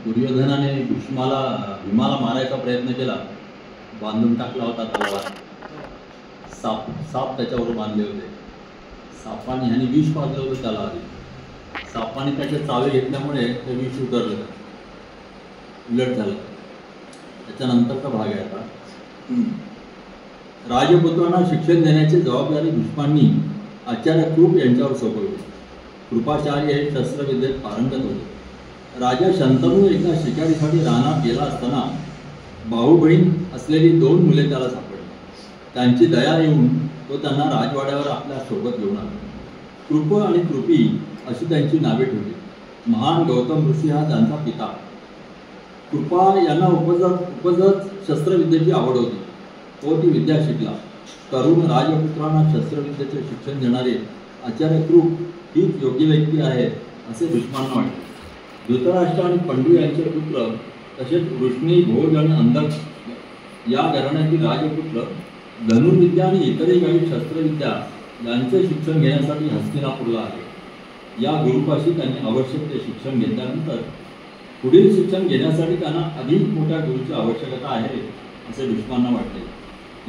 दुर्योधनाने भीमाला मारायचा प्रयत्न केला, बांधून टाकला होता तलवार. साप त्याच्यावर बांधले होते. सापाने ह्याने विष पाजलं होतं त्याला आधी. सापाने त्याच्या चावे घेतल्यामुळे ते विष उतरलं, उलट झालं. त्याच्यानंतरचा भाग आहे आता. राजपुत्रांना शिक्षण देण्याची जबाबदारी भीष्मांनी आचार्य कृप यांच्यावर सोपवली. कृपाचार्य हे शस्त्रविद्येत पारंगत होते. राजा शंतनू एकदा शिकारीसाठी रानात गेला असताना भाऊ बहीण असलेली 2 मुले त्याला सापडली. त्यांची दया येऊन तो त्यांना राजवाड्यावर आपल्या सोबत घेऊन आला. कृप आणि कृपी अशी त्यांची नावे ठेवली. महान गौतम ऋषी हा त्यांचा पिता. कृपा यांना उपजत शस्त्रविद्येची आवड होती. तो ती विद्या शिकला. तरुण राजपुत्रांना शस्त्रविद्येचे शिक्षण देणारे आचार्य कृप हीच योग्य व्यक्ती आहे असे भीष्मांना वाटते. धृतराष्ट्र आणि पंडू यांचे पुत्र तसेच वृष्णी, भोज आणि अंधक या घराण्यातील राजपुत्र धनुर्विद्या आणि इतरही काही शस्त्रविद्या यांचे शिक्षण घेण्यासाठी हस्तिनापूरला आले. या गुरुपाशी त्यांनी आवश्यक ते शिक्षण घेतल्यानंतर पुढील शिक्षण घेण्यासाठी त्यांना अधिक मोठ्या गुरुची आवश्यकता आहे असे भीष्मांना वाटते.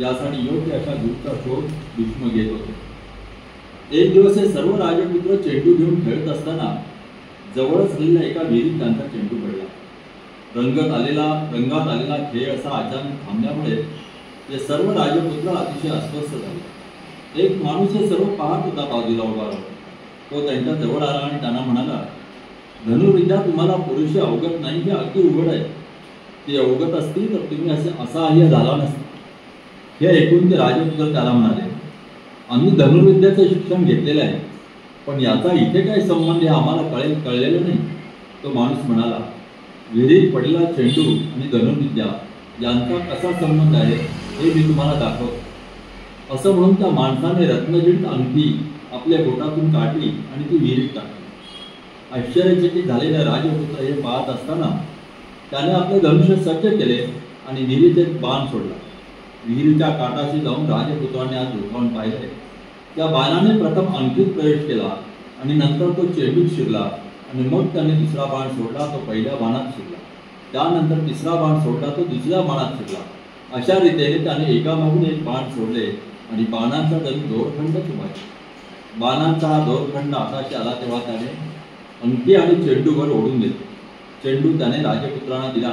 यासाठी योग्य अशा गुरुचा शोध भीष्म घेत होते. एक दिवस हे सर्व राजपुत्र चेंडू घेऊन खेळत असताना जवळच असलेल्या एका विहिरीत त्यांचा चेंडू पडला. रंगात आलेला खेळ असा अचानक थांबल्यामुळे हे सर्व राजपुत्र अतिशय अस्वस्थ झाले. एक माणूस हे सर्व पाहत होता बाजूला उभा राहून. तो त्यांच्या जवळ आला आणि त्यांना म्हणाला, धनुर्विद्या तुम्हाला पुरेशी अवगत नाही हे अगदी उघड आहे. ती अवगत असती तर तुम्ही असहाय्य झाला नसता. हे ऐकून ते राजपुत्र त्याला म्हणाले, आम्ही धनुर्विद्याचे शिक्षण घेतलेले आहे, पण याचा इथे काय संबंध हे आम्हाला कळलेलं नाही. तो माणूस म्हणाला, विहिरीत पडलेला चेंडू आणि धनुर्विद्या यांचा कसा संबंध आहे हे मी तुम्हाला दाखवतो. असं म्हणून त्या माणसाने रत्नजडित अंगठी आपल्या बोटातून काढली आणि ती विहिरीत टाकली. आश्चर्यचकित झालेला राजपुत्र हे पाहत असताना त्याने आपले धनुष्य सज्ज केले आणि विहिरीत एक बाण सोडला. विहिरीच्या काठाशी जाऊन राजपुत्राने आज झोकावून पाहिले. त्या बाणाने प्रथम अंगठीत प्रवेश केला आणि नंतर तो चेंडूत शिरला आणि मग त्याने दुसरा बाण सोडला, तो पहिल्या बाणात शिरला. त्यानंतर तिसरा बाण सोडला, तो दुसऱ्या बाणात शिरला. अशा रीतीने त्याने एकामागून एक बाण सोडले आणि बाणांचा जणू दोरखंड उभारला. बाणांचा हा दोरखंड आकाशी आला तेव्हा त्याने अंगठी आणि चेंडूवर ओढून घेतले. चेंडू त्याने राजपुत्रांना दिला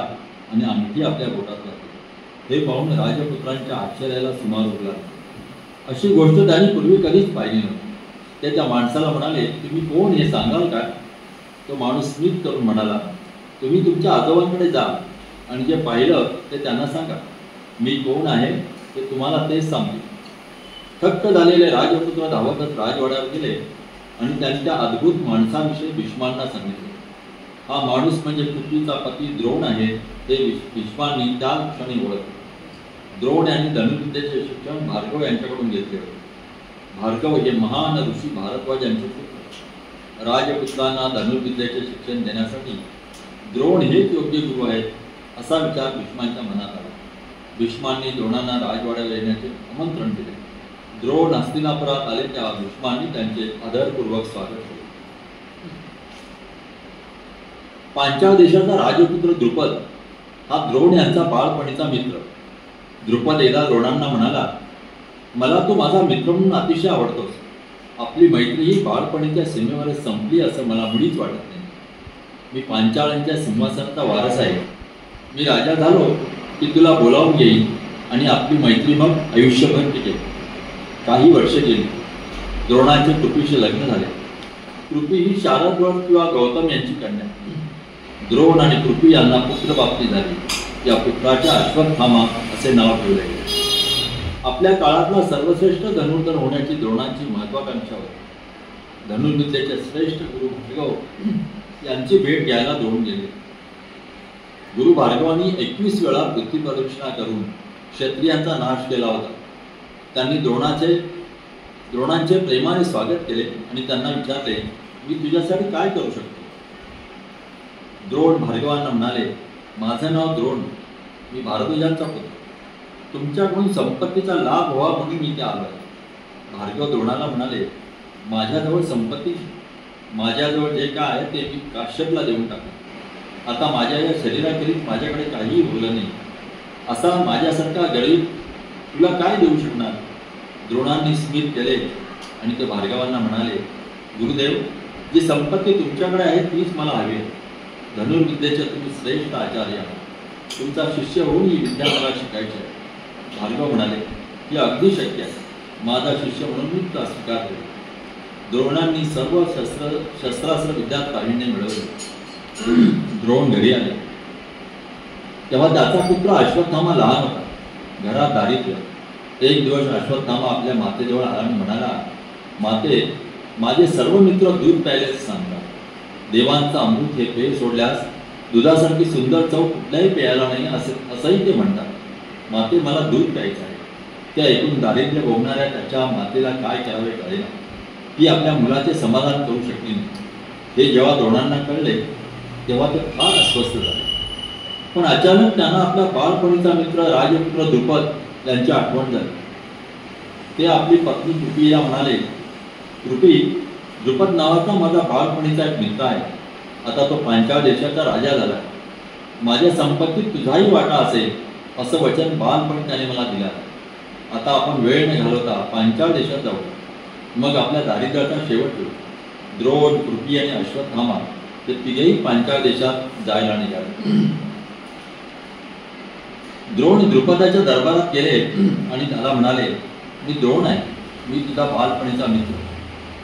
आणि अंगठी आपल्या बोटात घातली. हे पाहून राजपुत्रांच्या आश्चर्याला सुमार उरला. अशी गोष्ट त्यांनी पूर्वी कधीच पाहिली नव्हती. ते त्या माणसाला म्हणाले, तुम्ही कोण हे सांगाल काय? तो माणूस स्मित करून म्हणाला, तुम्ही तुमच्या आजोबांकडे जा आणि जे पाहिलं ते त्यांना सांगा. मी कोण आहे ते तुम्हाला तेच सांगते. थक्क झालेले राजपुत्र धावतच राजवाड्यावर गेले आणि त्यांच्या अद्भुत माणसाविषयी भीष्मांना सांगितले. हा माणूस म्हणजे पृथ्वीचा पती द्रोण आहे हे भीष्मांनी त्या क्षणी ओळखले. द्रोण यांनी धनुर्विद्येचे शिक्षण भार्गव यांच्याकडून घेतले होते. भार्गव हे महान ऋषी भारद्वाज यांचे पुत्र. राजपुत्रांना धनुर्विद्येचे शिक्षण देण्यासाठी द्रोण हेच योग्य गुरु आहेत असा विचार भीष्मांच्या मनात आला. भीष्मांनी द्रोणांना राजवाड्याला येण्याचे आमंत्रण दिले. द्रोण हस्तिनापुरात आले तेव्हा भीष्मांनी त्यांचे आदरपूर्वक स्वागत केले. पांचाळ देशाचा राजपुत्र द्रुपद हा द्रोण यांचा बाळपणीचा मित्र. द्रुपद एकदा द्रोणांना म्हणाला, मला तू माझा मित्र म्हणून अतिशय आवडतोस. आपली मैत्री ही बाळपणीच्या सीमेवरच संपली असं मला मुळीच वाटत नाही. मी पांचाळांच्या सिंहासनाचा वारस आहे. मी राजा झालो की तुला बोलावून घेईन आणि आपली मैत्री मग आयुष्यभर टिकेल. काही वर्ष गेली. द्रोणांचे कृपीशी लग्न झाले. कृपी ही शारद्वत किंवा गौतम यांची कन्या. द्रोण आणि कृपी यांना पुत्रप्राप्ती झाली. या पुत्राच्या अश्वत्थामा असे नाव ठेवले गेले. आपल्या काळातला सर्वश्रेष्ठ धनुर्धर होण्याची द्रोणांची महत्वाकांक्षा होती. धनुर्विद्येचे श्रेष्ठ गुरु भार्गव यांची भेट घ्यायला द्रोण गेले. गुरु भार्गवांनी 21 वेळा पृथ्वी प्रदक्षिणा करून क्षत्रियांचा नाश केला होता. त्यांनी द्रोणांचे प्रेमाने स्वागत केले आणि त्यांना विचारले, मी तुझ्यासाठी काय करू शकतो? द्रोण भार्गवांना म्हणाले, माझं नाव द्रोण, मी भारद्वाजांचा पुत्र. तुमच्याकडून संपत्तीचा लाभ व्हावा म्हणून मी ते आलो आहे. भार्गव द्रोणाला म्हणाले, माझ्याजवळ संपत्ती, माझ्याजवळ जे काय आहे ते मी काश्यपला देऊन टाकले. आता माझ्या या शरीराखेरीज माझ्याकडे काहीही उरलं नाही. असा माझ्यासारखा गरीब तुला काय देऊ शकणार? द्रोणांनी स्मित केले आणि ते भार्गवांना म्हणाले, गुरुदेव, जी संपत्ती तुमच्याकडे आहे तीच मला हवी आहे. धनुर्विद्येचे तुम्ही श्रेष्ठ आचार्य आहात. तुमचा शिष्य होऊन ही विद्या मला शिकायची आहे. भार्गव म्हणाले, ही अगदी शक्य आहे. माझा शिष्य म्हणून मी तुला स्वीकार केला. द्रोणांनी सर्व शस्त्रास्त्र विद्यात प्रावीण्य मिळवले. द्रोण घरी आले तेव्हा त्याचा पुत्र अश्वत्थामा लहान होता. घरात दारिद्र्य. एक दिवस अश्वत्थामा आपल्या मातेजवळ आला आणि म्हणाला, माते, माझे सर्व मित्र दूध प्यायलेच सांगतात. देवांचा अमृत हे पेय सोडल्यास दुधासारखी सुंदर चव कुठल्याही पेयाला नाही असंही ते म्हणतात. माते, मला दूध प्यायचं आहे. ते ऐकून दारिद्र्य भोगणाऱ्या त्याच्या मातेला काय करावे कळेना. ती आपल्या मुलाचे समाधान करू शकली नाही. हे जेव्हा द्रोणांना कळले तेव्हा ते फार अस्वस्थ झाले. पण अचानक त्यांना आपल्या बालपणीचा मित्र राजपुत्र द्रुपद यांची आठवण झाली. ते आपली पत्नी कृपीला म्हणाले, कृपी, द्रुपद नावाचा माझा बालपणीचा एक मित्र आहे. आता तो पांचाळ देशाचा राजा झाला. माझ्या संपत्तीत तुझाही वाटा असेल असं वचन बालपणी त्याने मला दिलं. आता आपण वेळ न घालवता पांचाळ देशात जाऊ. मग आपल्या दारिद्र्याचा शेवट होईल. द्रोण, कृपी आणि अश्वत्थामा हे तिघेही पांचाळ देशात जायला निघाले. द्रोण द्रुपदाच्या दरबारात गेले आणि त्याला म्हणाले, मी द्रोण आहे. मी तुझा बालपणीचा मित्र.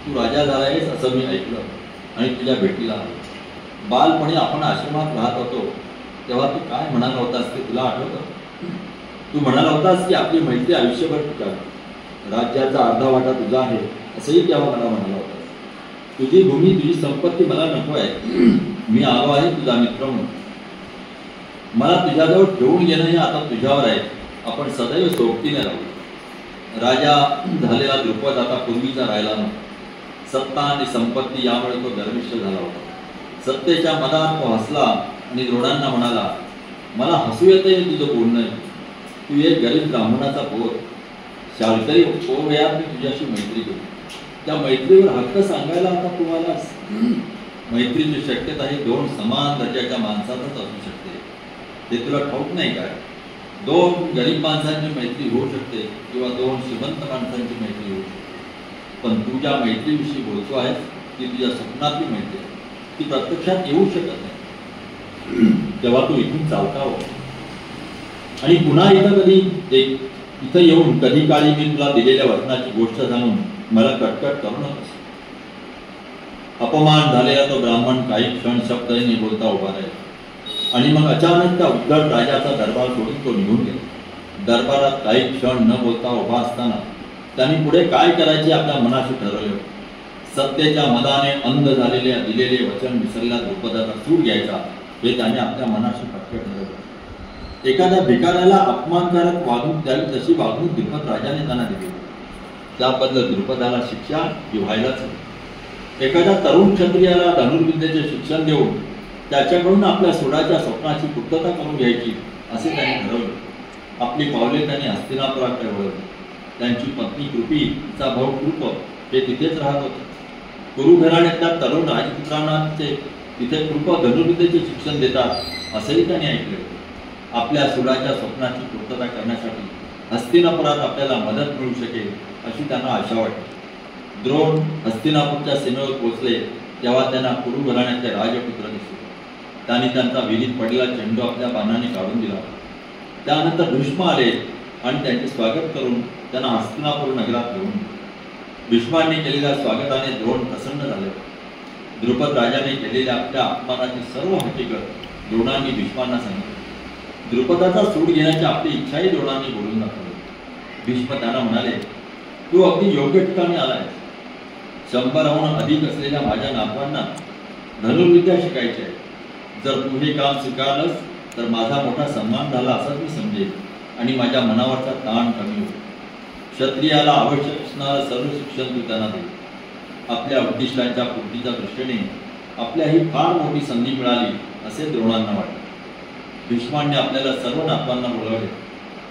तू राजा झाला आहेस असं मी ऐकलं आणि तुझ्या भेटीला आलो. बालपणी आपण आश्रमात राहत होतो तेव्हा तू काय म्हणाला होतास ते तुला आठवतं? तू म्हणाला होतास की आपली मैत्री आयुष्यभर टिकावी. राज्याचा अर्धा वाटा तुझा आहे असंही तेव्हा मला म्हणाला होता. तुझी भूमी, तुझी संपत्ती मला नको आहे. मी आलो आहे तुझा मित्र म्हणून. मला तुझ्याजवळ ठेवून घेणं हे आता तुझ्यावर आहे. आपण सदैव सोबतीने राहू. राजा झालेला द्रुपद आता पूर्वीचा राहिला नव्हता. सत्ता आणि संपत्ती यामुळे तो गर्विष्ठ झाला होता. सत्तेच्या मदात तो हसला आणि द्रोणांना म्हणाला, मला हसू येते तुझं बोलणं. तू एक गरीब ब्राह्मणाचा पोर. शाळकरी पोरयात मी तुझ्याशी मैत्री केली. त्या मैत्रीवर हक्क सांगायला आता तू आलास. मैत्रीची शक्यता ही दोन समान दर्जाच्या माणसातच असू शकते. ते तुला ठाऊक नाही काय? दोन गरीब माणसांची मैत्री होऊ शकते किंवा दोन श्रीमंत माणसांची मैत्री होऊ शकते. पण तू ज्या मैत्रीविषयी बोलतो आहेस ती तुझ्या स्वप्नातली मैत्री आहे. ती प्रत्यक्षात येऊ शकत नाही. तेव्हा तू इथून चालता हो आणि पुन्हा इथं येऊन कधी काळी मी तुला दिलेल्या वचनाची गोष्ट सांगून मला कटकट करू नकोस. अपमान झालेला तो ब्राह्मण काही क्षण शब्दाने बोलता उभा राहिला आणि मग अचानक त्या उद्धट राजाचा दरबार सोडून तो निघून गेला. दरबारात काही क्षण न बोलता उभा असताना त्यांनी पुढे काय करायचे आपल्या मनाशी ठरवले. सत्तेच्या मदाने अंध झालेल्या दिलेले वचन विसरल्या द्रुपदाचा सूड घ्यायचा हे त्याने आपल्या मनाशी पक्के ठरवले. एखाद्या भिकाऱ्याला अपमानकारक वागणूक द्यावी तशी वागणूक द्रुपद राजाने त्यांना दिली. त्याबद्दल द्रुपदाला शिक्षा व्हायलाच हवी. एखाद्या तरुण क्षत्रियाला धनुर्विद्येचे शिक्षण देऊन त्याच्याकडून आपल्या सुडाच्या स्वप्नाची पूर्तता करून घ्यायची असे त्यांनी ठरवले. आपली पावले त्यांनी हस्तिनापुराकडे वळवली. त्यांची पत्नी कृपी, तिचा भाऊ कृप हे तिथेच राहत होते. कुरु घराण्यातल्या तरुण राजपुत्रांना तिथे कृप धनुर्विद्येचे शिक्षण देतात असेही त्यांनी ऐकले. आपल्या सुडाच्या स्वप्नाची पूर्तता करण्यासाठी हस्तिनापुरात आपल्याला मदत मिळू शकेल अशी त्यांना आशा वाटली. द्रोण हस्तिनापूरच्या सीमेवर पोहोचले तेव्हा त्यांना कुरु घराण्यातले राजपुत्र दिसले. त्यांनी त्यांचा विहिरीत पडलेला चेंडू आपल्या बाणाने काढून दिला. त्यानंतर भीष्म आले आणि त्यांचे स्वागत करून त्यांना हस्तिनापूर नगरात घेऊन. भीष्मांनी केलेल्या स्वागताने द्रोण प्रसन्न झाले. द्रुपद राजाने केलेल्या आपल्या अपमानाची सर्व हकीकत द्रोणांनी भीष्मांना सांगितली. द्रुपदाचा सूड घेण्याची आपली इच्छाही द्रोणांनी बोलून दाखवली. भीष्म त्यांना म्हणाले, तू अगदी योग्य ठिकाणी आलाय. 100हून अधिक असलेल्या माझ्या नातवांना धनुर्विद्या शिकायची आहे. जर तू हे काम स्वीकारलंस तर माझा मोठा सन्मान झाला असंच मी समजेल आणि माझ्या मनावरचा ताण कमी होईल. क्षत्रियाला आवश्यक असणारं सर्व शिक्षण तू त्यांना दे. आपल्या उद्दिष्टांच्या पूर्तीच्या दृष्टीने आपल्या ही फार मोठी संधी मिळाली असे द्रोणांना वाटले. भीष्मांनी आपल्याला सर्व नातवांना बोलावले.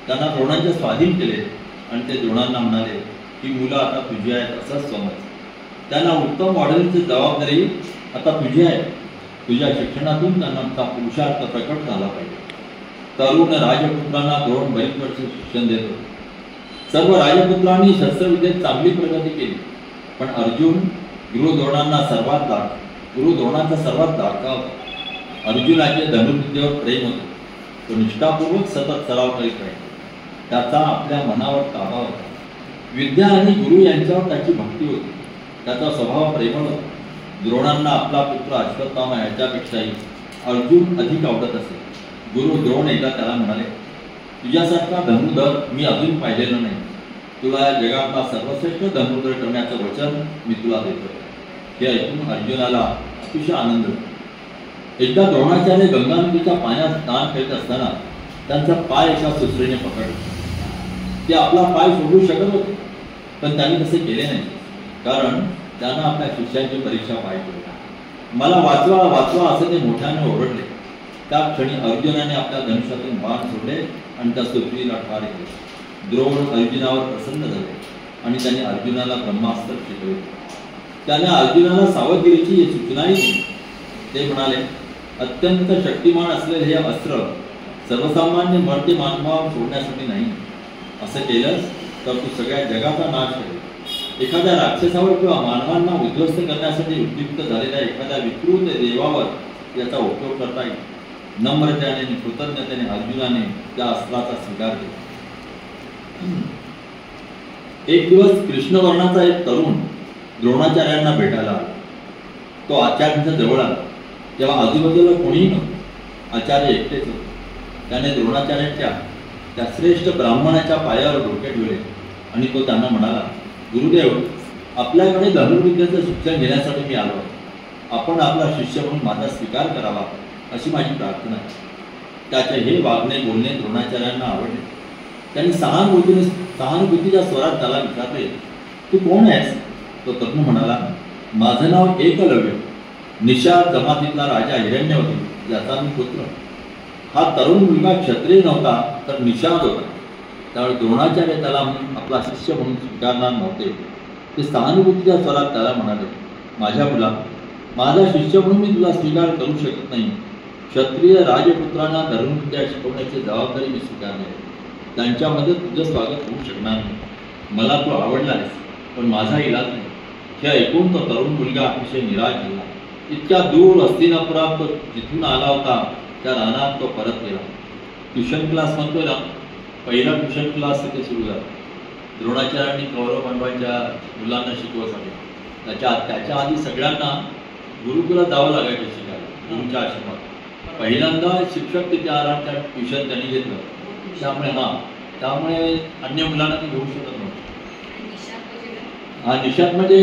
त्यांना द्रोणांच्या स्वाधीन केले आणि ते द्रोणांना म्हणाले की मुलं आता तुझी आहेत असंच समज. त्यांना उत्तम वाढवण्याची जबाबदारी आता तुझी आहे. तुझ्या शिक्षणातून त्यांना पुरुषार्थ प्रकट झाला पाहिजे. तरुण राजपुत्रांना द्रोण बरीच वर्ष शिक्षण देत होते. सर्व राजपुत्रांनी शस्त्रविद्येत चांगली प्रगती केली, पण अर्जुन गुरु द्रोणांचा सर्वात धाकटा होता. अर्जुनाचे धनुर्विद्येवर प्रेम होते. तो निष्ठापूर्वक सतत सराव करीत राहील. त्याचा आपल्या मनावर ताबा होता. विद्या आणि गुरु यांच्यावर त्याची भक्ती होती. त्याचा स्वभाव प्रेमळ होता. द्रोणांना आपला पुत्र अश्वत्थामा याच्यापेक्षाही अर्जुन अधिक आवडत असे. गुरु द्रोण एकदा त्याला म्हणाले, तुझ्यासारखा धनुर्धर मी अजून पाहिलेला नाही. तुला या जगातला सर्वश्रेष्ठ धनुर्धर करण्याचं वचन मी तुला देतो. हे ऐकून अर्जुनाला अतिशय आनंद झाला. एकदा द्रोणाचार्य गंगा नदीच्या पाण्यात स्नान करीत असताना त्यांचा पाय एका सुसरीने पकडला. ते आपला पाय सोडू शकत होते, पण त्यांनी तसे केले नाही, कारण त्यांना आपल्या शिष्यांची परीक्षा पाहिजे होती. मला वाचवा वाचवा असे ते मोठ्याने ओरडले. त्या क्षणी अर्जुनाने आपल्या धनुष्यातून बाण सोडले आणि त्या सुसरीला ठार केले. द्रोण अर्जुनावर प्रसन्न झाले आणि त्यांनी अर्जुनाला ब्रह्मास्त्र शिकवले. त्याने अर्जुनाला सावधगिरीची सूचनाही दिली. ते म्हणाले, अत्यंत शक्तिमान असलेले हे अस्त्र सर्वसामान्य मर्त्य मानवावर सोडण्यासाठी नाही. असं केलंस तर तू सगळ्या जगाचा नाश करेल. एखाद्या राक्षसावर किंवा मानवांना उद्ध्वस्त करण्यासाठी उद्युक्त झालेल्या एखाद्या विकृत देवावर याचा उपयोग करता येईल. नम्रतेने आणि कृतज्ञतेने अर्जुनाने त्या अस्त्राचा स्वीकार केला. एक दिवस कृष्णवर्णाचा एक तरुण द्रोणाचार्यांना भेटायला आला. तो आचार्यांच्या जवळ आला तेव्हा आजूबाजूला कोणीही नव्हतं. आचार्य एकटेच होते. त्याने द्रोणाचार्यांच्या त्या श्रेष्ठ ब्राह्मणाच्या पायावर डोके ठेवले आणि तो त्यांना म्हणाला, गुरुदेव, आपल्याकडे धनुर्विद्येचं शिक्षण घेण्यासाठी मी आलो. आपण आपला शिष्य म्हणून माझा स्वीकार करावा अशी माझी प्रार्थना आहे. त्याचे हे वागणे बोलणे द्रोणाचार्यांना आवडले. त्यांनी सहानुभूतीच्या स्वरात त्याला विचारले, तू कोण आहेस? तो तरुण म्हणाला, माझं नाव एकलव्य, निषाद जमातीतला राजा हिरण्यवती याचा मी पुत्र. हा तरुण मुलगा क्षत्रिय नव्हता तर निषाद होता. त्यावेळी द्रोणाचार्य त्याला आपला शिष्य म्हणून स्वीकारणार नव्हते. ते सहानुभूतीच्या स्वरात त्याला म्हणाले, माझ्या मुला, माझा शिष्य म्हणून मी तुला स्वीकार करू शकत नाही. क्षत्रिय राजपुत्रांना धनुर्विद्या शिकवण्याची जबाबदारी मी स्वीकारली आहे. त्यांच्यामध्ये तुझं स्वागत होऊ शकणार नाही. मला तू आवडला आहेस, पण माझा इलाज नाही. हे ऐकून तो तरुण मुलगा अतिशय निराश झाला. इतक्या दूर हस्तिनापुरात तो जिथून आला होता त्या रानात तो परत गेला. ट्युशन क्लास म्हणतोय ना, पहिला ट्युशन क्लास तिथे सुरू झाला. द्रोणाचार्यांनी कौरव पांडवांच्या मुलांना शिकवसाठी त्याच्या आधी सगळ्यांना गुरुकुलात जावं लागायचं शिकायला, गुरुच्या आश्रमात. पहिल्यांदा शिक्षक तिथे आला, त्या ट्युशन त्यांनी घेतलं. त्यामुळे अन्य मुलांना ते घेऊ शकत नव्हतं. हा निषाद म्हणजे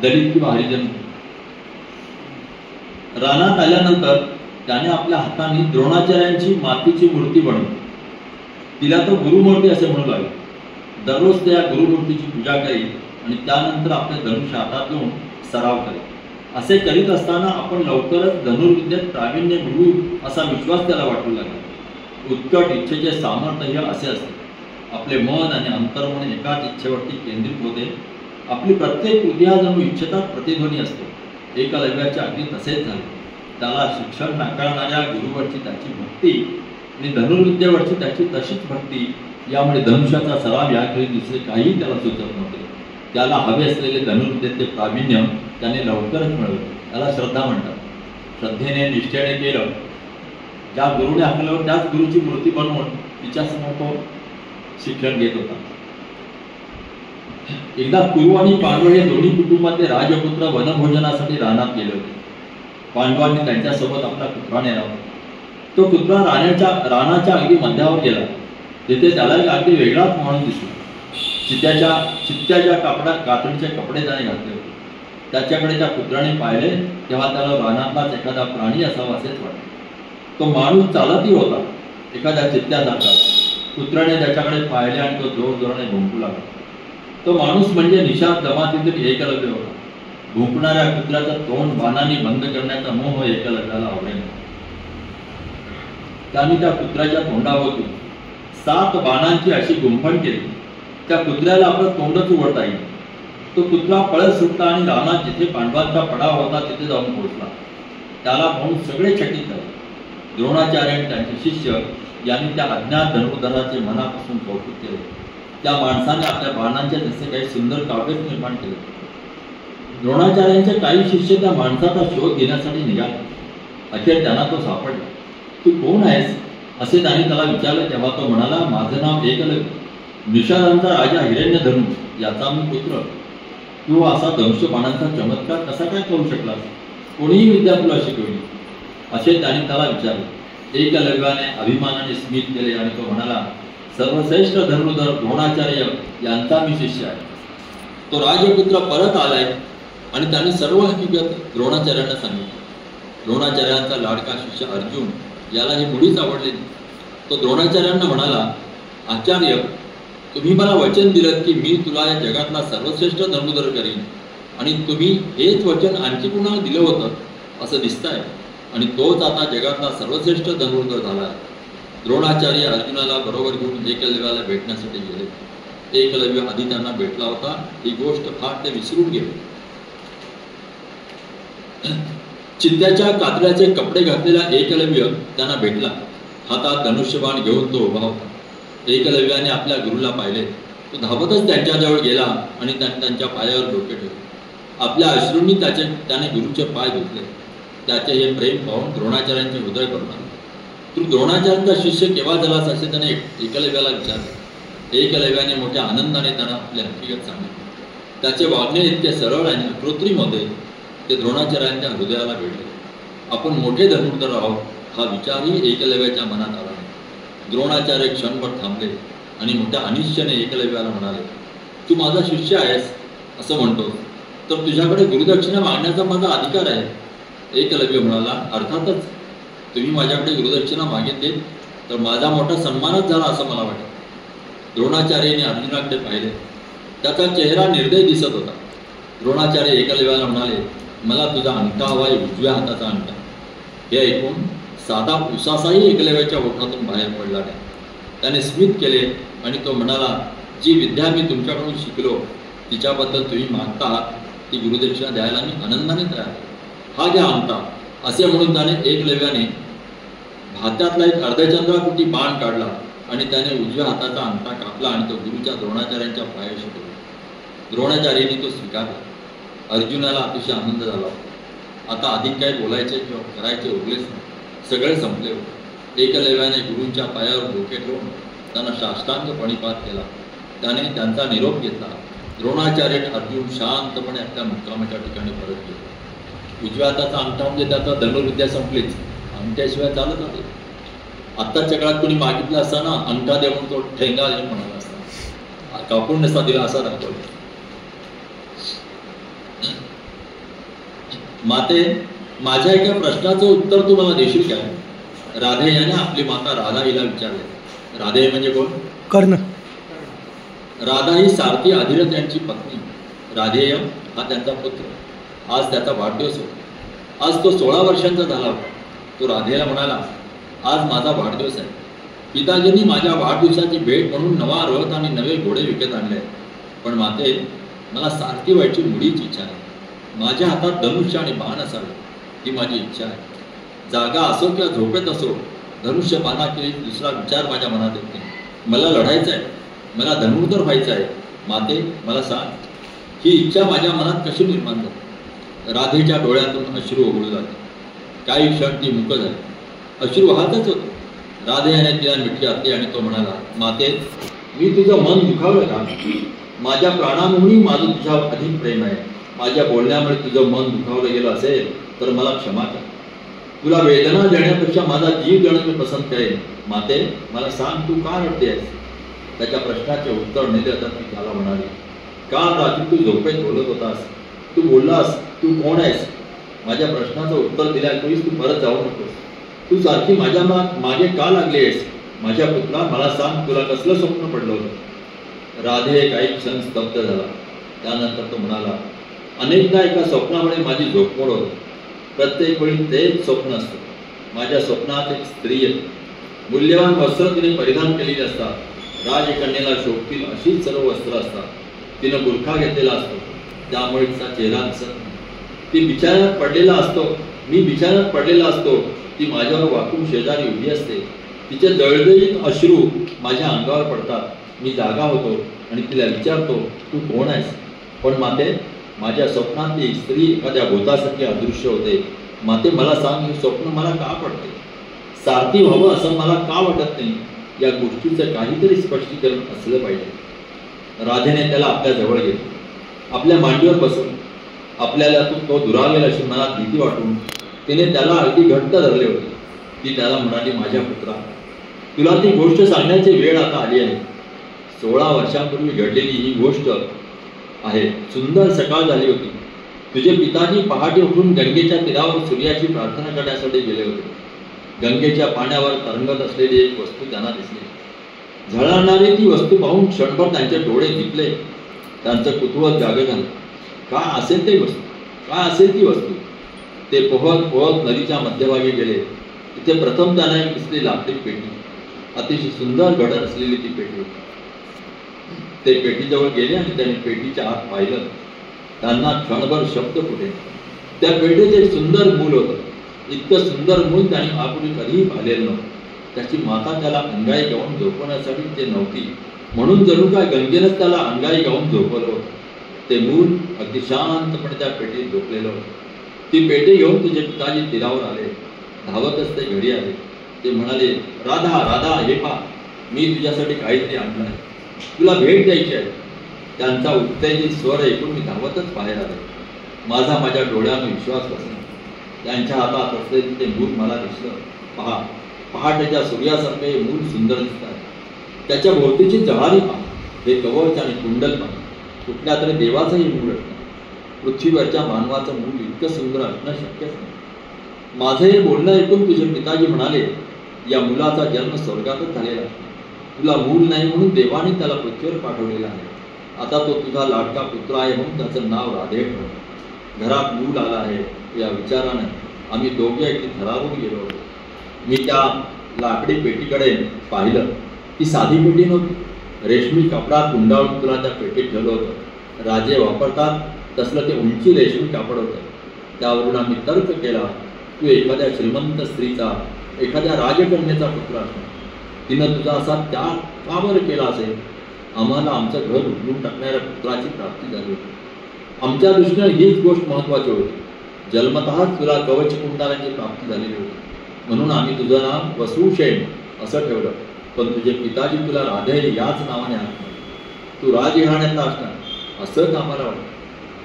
दलित किंवा हरिजन. रानात आल्यानंतर त्याने आपल्या हाताने द्रोणाचार्यांची मातीची मूर्ती बनवली. तिला तो गुरुमूर्ती असे म्हणू लागले. दररोज त्या गुरुमूर्तीची पूजा करीत आणि त्यानंतर आपल्या धनुष्य हातात घेऊन सराव करेल. असे करीत असताना आपण लवकरच धनुर्विद्येत प्रावीण्य मिळवू असा विश्वास त्याला वाटू लागला. उत्कट इच्छेचे सामर्थ्य असे असते. आपले मन आणि अंतर्मन एकाच इच्छेवरती केंद्रित होते. आपली प्रत्येक उद्या जणू इच्छेचा प्रतिध्वनी असतो. एकलव्याच्या अगदी तसेच झाले. त्याला शिक्षण नाकारणाऱ्या गुरुवरची त्याची भक्ती आणि धनुर्विद्येवरची त्याची तशीच भक्ती, यामुळे धनुष्याचा सराव याखेरी दुसरे काहीही त्याला सुचत नव्हते. त्याला हवे असलेले धनुर्विद्येचे प्रावीण्य त्याने लवकरच मिळवले. त्याला श्रद्धा म्हणतात. श्रद्धेने निष्ठेने केलं. ज्या गुरुने हाकल्यावर त्याच गुरुची मूर्ती बनवून तिच्यासमोर तो शिक्षण घेत होता. एकदा कुरु आणि पांडव हे दोन्ही कुटुंबातले राजपुत्र वनभोजनासाठी रानात गेले होते. पांडवांनी त्यांच्यासोबत आपला कुत्रा नेला. तो कुत्रा रानाच्या अगदी मध्यावर गेला. तिथे त्याला एक अगदी वेगळाच माणूस दिसला. चित्त्याच्या कातडीचे कपडे त्याने घातले होते. त्याच्याकडे त्या कुत्र्याने पाहिले तेव्हा त्याला रानातलाच एखादा प्राणी असावा असेच वाटले. तो माणूस चालतही होता एखाद्या चित्त्यासारखा. कुत्र्याने त्याच्याकडे पाहिले आणि तो जोरजोराने भुंकू लागला. तो माणूस म्हणजे निषाद जमातीतील एकलव्य होता. भुंकणाऱ्या कुत्र्याचं तोंड बाणांनी बंद करण्याचा मोह एकलव्याला आवडेल. त्याने त्या कुत्र्याच्या तोंडावरून 7 बाणांची अशी गुंफण केली. त्या कुत्र्याला आपलं तोंडच उघडता येईल. तो कुत्रा पळत सुटला आणि रानात जिथे पांडवांचा पडाव होता तिथे जाऊन पोहोचला. त्याला पाहून सगळे चकित झाले. द्रोणाचार्य आणि त्यांचे शिष्य यांनी त्या अज्ञात धनुर्धराचे मनापासून कौतुक केले. त्या माणसाने आपल्या बाणांचे जसे काही सुंदर काव्य निर्माण केले. द्रोणाचार्यांचे काही शिष्य त्या माणसाचा शोध घेण्यासाठी निघाले. अखेर त्यांना तो सापडला. तू कोण आहेस असे त्यांनी त्याला विचारले. तेव्हा तो म्हणाला, माझं नाव एकलव्य, निषादांचा राजा हिरण्यधनु याचा मी पुत्र. तू असा धनुष्य बाणांचा चमत्कार कसा काय करू शकलास? कोणीही विद्या तुला शिकवली असे त्यांनी त्याला विचारले. एकलव्याने अभिमानाने स्मित केले आणि तो म्हणाला, सर्वश्रेष्ठ धनुर्धर द्रोणाचार्य यांचा मी शिष्य आहे. तो राजपुत्र परत आलाय आणि त्याने सर्व हकीकत द्रोणाचार्यांना सांगितली. द्रोणाचार्यांचा लाडका शिष्य अर्जुन याला हे मुळीच आवडले नाही. तो द्रोणाचार्यांना म्हणाला, आचार्य, तुम्ही मला वचन दिलं की मी तुला या जगातला सर्वश्रेष्ठ धनुर्धर करीन आणि तुम्ही हेच वचन आणखी कुणाला दिलं होतं असं दिसतंय आणि तोच आता जगातला सर्वश्रेष्ठ धनुर्धर झाला आहे. द्रोणाचार्य अर्जुनाला बरोबर घेऊन एकलव्याला भेटण्यासाठी गेले. एकलव्य आधी त्यांना भेटला होता ही गोष्ट फार ते विसरून गेले. चित्त्याच्या कातड्याचे कपडे घातलेला एकलव्य त्यांना भेटला. हातात धनुष्यबाण घेऊन तो उभा होता. एकलव्याने आपल्या गुरुला पाहिले. तो धावतच त्यांच्याजवळ गेला आणि त्यांच्या पायावर डोके ठेवले. आपल्या अश्रूंनी त्याने गुरुचे पाय धुतले. त्याचे हे प्रेम पाहून द्रोणाचार्यांचे हृदय भरले. तू द्रोणाचार्यांचा शिष्य केव्हा झालास असे त्याने एकलव्याला विचारले. एकलव्याने मोठ्या आनंदाने त्यांना आपली हकीकत सांगितली. त्याचे वागणे इतके सरळ आणि अकृत्रिम होते ते द्रोणाचार्यांच्या हृदयाला भेटले. आपण मोठे धनुर्धर आहोत हा विचारही एकलव्याच्या मनात आला नाही. द्रोणाचार्य क्षणभर थांबले आणि मोठ्या अनिश्चयाने एकलव्याला म्हणाले, तू माझा शिष्य आहेस असं म्हणतो तर तुझ्याकडे गुरुदक्षिणा मागण्याचा माझा अधिकार आहे. एकलव्य म्हणाला, अर्थातच, तुम्ही माझ्याकडे गुरुदक्षिणा मागितली तर माझा मोठा सन्मानच झाला असं मला वाटतं. द्रोणाचार्याने अर्जुनाकडे पाहिले. त्याचा चेहरा निर्दय दिसत होता. द्रोणाचार्य एकलव्याला म्हणाले, मला तुझा अंगठा हवा आहे, उजव्या हाताचा अंगठा. हे ऐकून साधा उसासाही एकलव्याच्या ओठातून बाहेर पडला नाही. त्याने स्मित केले आणि तो म्हणाला, जी विद्या मी तुमच्याकडून शिकलो तिच्याबद्दल तुम्ही मागता आहात ती गुरुदक्षिणा द्यायला मी आनंदाने तयार आहे. हा घ्या अंगठा असे म्हणून त्याने एकलव्याने हातातला एक अर्धचंद्राकृती बाण काढला आणि त्याने उजव्या हाताचा अंगठा कापला आणि तो गुरुच्या द्रोणाचार्यांच्या पायाशी ठेवला. द्रोणाचार्यांनी तो स्वीकारला. अर्जुनाला अतिशय आनंद झाला. आता अधिक काही बोलायचे किंवा करायचे उरलेच नाही. सगळे संपले होते. एकलव्याने गुरूंच्या पायावर डोके ठेवून त्यांना साष्टांग प्रणिपात केला. त्याने त्यांचा निरोप घेतला. द्रोणाचार्य अर्जुन शांतपणे आपल्या मुक्कामाच्या ठिकाणी परत गेले. उजव्या हाताचा अंगठा म्हणजे त्याचा धनुर्विद्या संपलीच. अंगठ्याशिवाय चालत आले. आत्ताच्या काळात कोणी मागितलं असताना अंगठा देऊन तो ठेंगा देऊन म्हणाला असता, कापून नसता दिला असा दाखवला. माते, माझ्या एका प्रश्नाचं उत्तर तू मला देशील काय? राधे याने आपली माता राधा हिला विचारले. राधे म्हणजे कोण? कर्ण. राधा ही सारथी अधिरथ यांची पत्नी. राधेय हा त्यांचा पुत्र. आज त्याचा वाढदिवस होता. आज तो 16 वर्षांचा झाला होता. तो राधेला म्हणाला, आज माझा वाढदिवस आहे. पिताजींनी माझ्या वाढदिवसाची भेट म्हणून नवा रथ आणि नवे घोडे विकत आणले. पण माते, मला सारथी व्हायची मुळीच इच्छा नाही. माझ्या हातात धनुष्य आणि बाण असावे ही माझी इच्छा आहे. जागा असो किंवा झोपेत असो, धनुष्य बाणाखेरीज दुसरा विचार माझ्या मनात येत नाही. मला लढायचं आहे. मला धनुर्धर व्हायचं आहे. माते, मला सांग, ही इच्छा माझ्या मनात कशी निर्माण झाली? राधेच्या डोळ्यातून अश्रू ओघळू लागले. काही क्षण ती मुक झाली. अश्रू वाहतच होते. राधे याने तिला मिठी घातली आणि तो म्हणाला, माते, मी तुझं मन दुखावलं का? माझ्या प्राणामुळे माझं तुझ्यावर अधिक प्रेम आहे. माझ्या बोलण्यामुळे तुझं मन दुखावलं गेलं असेल तर मला क्षमा कर. तुला वेदना देण्यापेक्षा माझा जीव देणं मी पसंत करेन. माते, मला सांग, तू का रडतेस? त्याच्या प्रश्नाचे उत्तर न देता ती त्याला म्हणाली, काल रात्री तू झोपेत बोलत होतास. तू बोललास, तू कोण आहेस? माझ्या प्रश्नाचं उत्तर दिल्याखेरीज तू परत जाऊ नकोस. तू सारखी माझ्या मागे का लागली आहेस? माझ्या पुत्रा, मला सांग, तुला कसलं स्वप्न पडलं होतं? राधे काही क्षण स्तब्ध झाला. त्यानंतर तो म्हणाला, अनेकदा एका स्वप्नामुळे माझी झोपमोड होते. प्रत्येक वेळी तेच स्वप्न असतं. माझ्या स्वप्नात एक स्त्री येते. मूल्यवान वस्त्र तिने परिधान केलेली असतात. राजकन्येला शोभतील अशीच सर्व वस्त्र असतात. तिनं बुरखा घेतलेला असतो, त्यामुळे तिचा चेहरा दिसत नाही. ती बिछाण्यात पडलेला असतो मी बिछाण्यात पडलेला असतो, ती माझ्यावर वाकून शेजारी उभी असते. तिचे जळजळीत अश्रू माझ्या अंगावर पडतात. मी जागा होतो आणि तिला विचारतो, तू कोण आहेस? पण माते, माझ्या स्वप्नातली स्त्री एखाद्या भूतासारखी अदृश्य होते. माते, मला सांग, हे स्वप्न मला का पडते? सारथी व्हावं असं मला का वाटत नाही? या गोष्टीचं काहीतरी स्पष्टीकरण असलं पाहिजे. राधेने त्याला आपल्या जवळ घेतले, आपल्या मांडीवर बसून आपल्याला तो दुरावेल अशी मनात भीती वाटून तिने त्याला अगदी घट्ट धरले होते. ती त्याला म्हणाली, माझ्या पुत्रा, तुला ती गोष्ट सांगण्याची वेळ आता आली आहे. 16 वर्षांपूर्वी घडलेली ही गोष्ट आहे. सुंदर सकाळ झाली होती. तुझे पिताजी पहाटे उठून गंगेच्या तीरावर सूर्याची प्रार्थना करण्यासाठी गेले होते. गंगेच्या पाण्यावर तरंगत असलेली एक वस्तू त्यांना दिसली. झळाळणारी ती वस्तू पाहून क्षणभर त्यांचे डोळे दिपले. त्यांचं कुतूहल जागे झालं. काय असेल ते वस्तू? काय असेल ती वस्तू? ते पोहत पोहत नदीच्या मध्यभागी गेले. तिथे प्रथम त्यांना एक दिसली लाकडी पेटी. अतिशय सुंदर घडण असलेली ती पेटी होती. ते पेटीजवळ गेले आणि त्यांनी पेटीच्या आत पाहिलं. त्यांना क्षणभर शब्द फुटे. त्या पेटीत एक सुंदर मूल होतं. इतकं सुंदर मूल त्यांनी यापूर्वी कधीही पाहिलेलं नव्हतं. त्याची माता त्याला अंगाई गाऊन झोपवण्यासाठी ते नव्हती, म्हणून जणू काय गंगेनंच त्याला अंगाई गाऊन झोपवलं होतं. ते मूल अगदी शांतपणे त्या पेटीत झोपलेलं होतं. ती पेटी घेऊन तुझे पिताजी तीरावर आले. धावतच ते घरी आले. ते म्हणाले, राधा, राधा, हे पहा, मी तुझ्यासाठी काहीतरी आणलं आहे, तुला भेट द्यायची आहे. त्यांचा उत्तेजित स्वर ऐकून मी धावतच बाहेर आले. माझ्या डोळ्यांना विश्वास बसला. त्यांच्या हातात असलेले ते मूल मला दिसलं. पहा, पहाटेच्या सूर्यासारखे हे मूल सुंदर दिसत आहे. त्याच्या भोवतीची जळारी पहा, हे कवच आणि कुंडल पहा. कुठल्या तरी देवाचंही मूल असणार. पृथ्वीवरच्या मानवाचं मूल इतकं सुंदर असणं शक्यच नाही. माझं हे बोलणं ऐकून तुझे पिताजी म्हणाले, या मुलाचा जन्म स्वर्गातच झालेला आहे. तुला मूल नाही म्हणून देवाने त्याला पृथ्वीवर पाठवलेला आहे. आता तो तुझा लाडका पुत्र आहे म्हणून त्याचं नाव राधे ठेव. घरात मूल आला आहे या विचाराने आम्ही दोघे अगदी थरारून गेलो होतो. मी त्या लाकडी पेटीकडे पाहिलं. ती साधी पेटी नव्हती. रेशमी कपडात गुंडाळून तुला त्या पेटीत ठेवलं होतं. राजे वापरतात तसलं ते उंची रेशमी कापड होतं. त्यावरून आम्ही तर्क केला, तू एखाद्या श्रीमंत स्त्रीचा, एखाद्या राजकन्येचा पुत्र असणार. तिनं तुझा असा त्याग का बरं केला असेल? आम्हाला आमचं घर उघडून टाकणाऱ्या पुत्राची प्राप्ती झाली होती. आमच्या दृष्टीने हीच गोष्ट महत्त्वाची होती. जन्मतःच तुला कवच कुंडालाची प्राप्ती झालेली होती, म्हणून आम्ही तुझं नाव वसुशेन असं ठेवलं. पण तुझे पिताजी तुला राधे याच नावाने हाकणार. तू राजघराण्यातला असणार असंच आम्हाला वाटतं.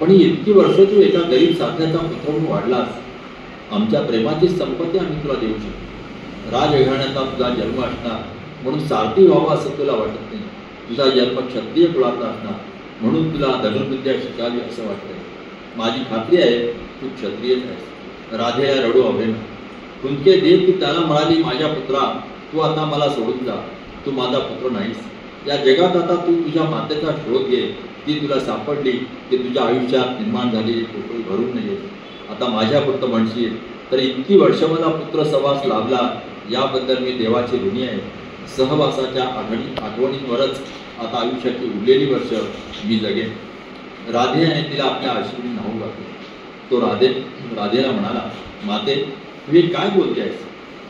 पण ही इतकी वर्ष तू एका गरीब साध्याचा पुत्र म्हणून वाढलास. आमच्या प्रेमाची संपत्ती आम्ही तुला देऊ शकतो. राजघराण्यातला तुझा जन्म असणार म्हणून सारथी व्हावा असं तुला वाटत नाही. तुझा जन्म क्षत्रिय कुळातला असणार म्हणून तुला धनुर्विद्या शिकावी असं वाटतंय. माझी खात्री आहे तू क्षत्रियच आहेस. राधेला रडू आवडेना. कुंती देव ती त्याला म्हणाली, माझ्या पुत्रा, तू आता मला सोडून जा. तू माझा पुत्र नाहीस. या जगात आता तू तुझ्या मातेचा शोध घे. ती तुला सापडली की तुझ्या आयुष्यात निर्माण झालेली पोकळी भरून नये. आता माझ्या पुत्र म्हणशील तर इतकी वर्ष मला पुत्र सहवास लाभला याबद्दल मी देवाची ऋणी आहे. सहवासाच्या आठवणींवरच आता आयुष्याची उरलेली वर्ष मी जगेन. राधेने तिला आपल्या अश्रूंनी न्हावू घातले. तो राधेला म्हणाला, माते, तू हे काय बोलते आहेस?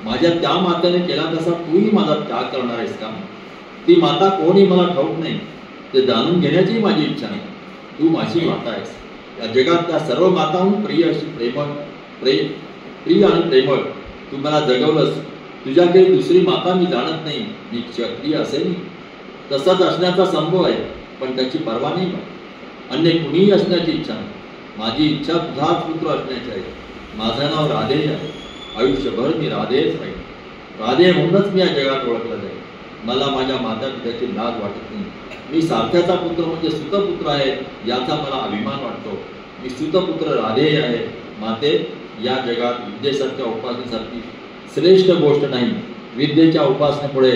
माझ्या त्या मातेने केला तसा तूही माझा त्याग करणार आहेस का? ती माता कोणी मला ठाऊक नाही. ते जाणून घेण्याची माझी इच्छा नाही. तू माझी माता आहेस. या जगात त्या सर्व माताहून प्रिय अशी प्रिय आणि प्रेमळ तू मला जगवलंस. तुझ्याकडे दुसरी माता मी जाणत नाही. मी क्षत्रिय असेल तसाच असण्याचा संभव आहे, पण त्याची पर्वा नाही मला. अन्य कुणीही असण्याची इच्छा नाही. माझी इच्छा तुझाच पुत्र असण्याची आहे. माझं नाव राधे आहे. आयुष्यभर मी राधेच राहील. राधे म्हणूनच मी या जगात ओळखला जाईल. मला माझ्या माता पित्याची लाज वाटत नाही. मी सारथ्याचा पुत्र म्हणजे सुतपुत्र आहे याचा मला अभिमान वाटतो. मी सुतपुत्र राधे आहे. माते, या जगात विद्येसारख्या उपासनेसारखी श्रेष्ठ गोष्ट नाही. विद्येच्या उपासनेपुढे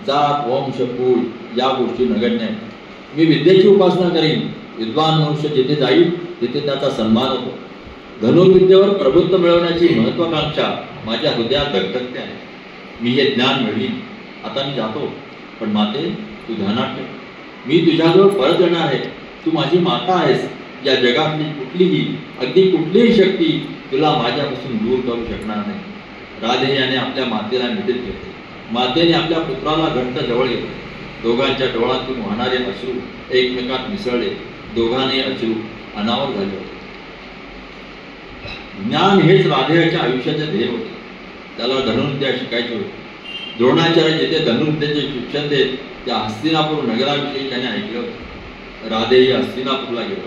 जात, वंश, कुळ या गोष्टी नगण्य आहेत. मी विद्येची उपासना करीन. विद्वान मनुष्य जिथे जाईल तिथे त्याचा सन्मान होतो. धनुर्विद्येवर प्रभुत्व मिळवण्याची महत्वाकांक्षा माझ्या हृदयात धगधगते आहे. मी हे ज्ञान मिळवीन. आता मी जातो. पण माते, तू ध्यानात ठेव, मी तुझ्याजवळ परत येणार आहे. तू माझी माता आहेस. या जगातली कुठलीही अगदी कुठलीही शक्ती तुला माझ्यापासून दूर करू शकणार नाही. राधे याने आपल्या मातेला मिठीत घेतले. मातेने आपल्या पुत्राला घट्ट जवळ घेतले. दोघांच्या डोळ्यातून वाहणारे अश्रू एकमेकात मिसळले. दोघांनी अश्रू अनावर झाले होते. ज्ञान हेच राधेच्या आयुष्याचे ध्येय होते. त्याला धनुर्विद्या शिकायची होती. द्रोणाचार्य जिथे धनुर्विद्येचे शिक्षण देत त्या हस्तिनापूर नगराविषयी त्याने ऐकले होते. राधेही हस्तिनापूरला गेलो.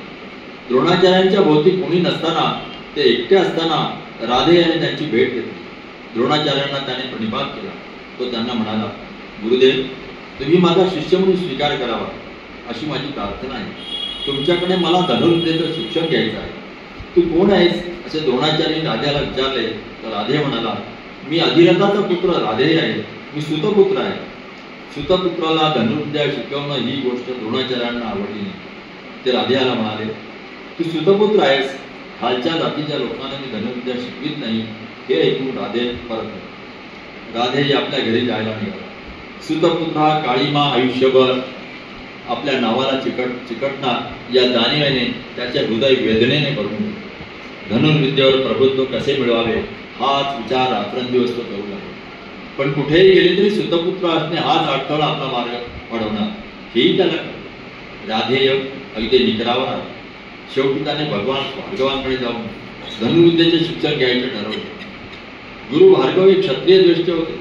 द्रोणाचार्यांच्या भोवती कोणी नसताना ते एकटे असताना राधे याने त्यांची भेट घेतली. द्रोणाचार्यांना त्याने प्रणिपात केला. तो त्यांना म्हणाला, गुरुदेव, तुम्ही माझा शिष्य म्हणून स्वीकार करावा अशी माझी प्रार्थना आहे. तुमच्याकडे मला धनुर्विद्येचं शिक्षण घ्यायचं आहे. तू कोण आहेस असे द्रोणाचार्य राधेला विचारले तर राधे म्हणाला, मी अधिरथाचा पुत्र राधे आहे. मी सुतपुत्र आहे. सुतपुत्राला धनुर्विद्या शिकवणं ही गोष्ट द्रोणाचार्यांना आवडली नाही. ते राधेला म्हणाले, तू सुतपुत्र आहेस, खालच्या जातीच्या लोकांना मी धनुर्विद्या शिकवित नाही. हे ऐकून राधे परत राधेही आपल्या घरी जायला निघाला. सुतपुत्र हा काळीमा आयुष्यभर आपल्या नावाला चिकटणार या जाणीवेने त्याचे हृदय वेदनेने भरून गेले. धनुर्विद्येवर प्रभुत्व कसे मिळवावे हाच विचार रात्रंदिवस तो करू लागला. पण कुठेही गेले तरी सुतपुत्र असणे हाच अडथळा आपला मार्ग वाढवणार हेही त्याला कळले. राधेय अगदी निकरावर आला. शेवटी त्याने भगवान भार्गवांकडे जाऊन धनुर्विद्येचे शिक्षण घ्यायचे ठरवले. गुरु भार्गव हे क्षत्रिय ज्येष्ठ होते.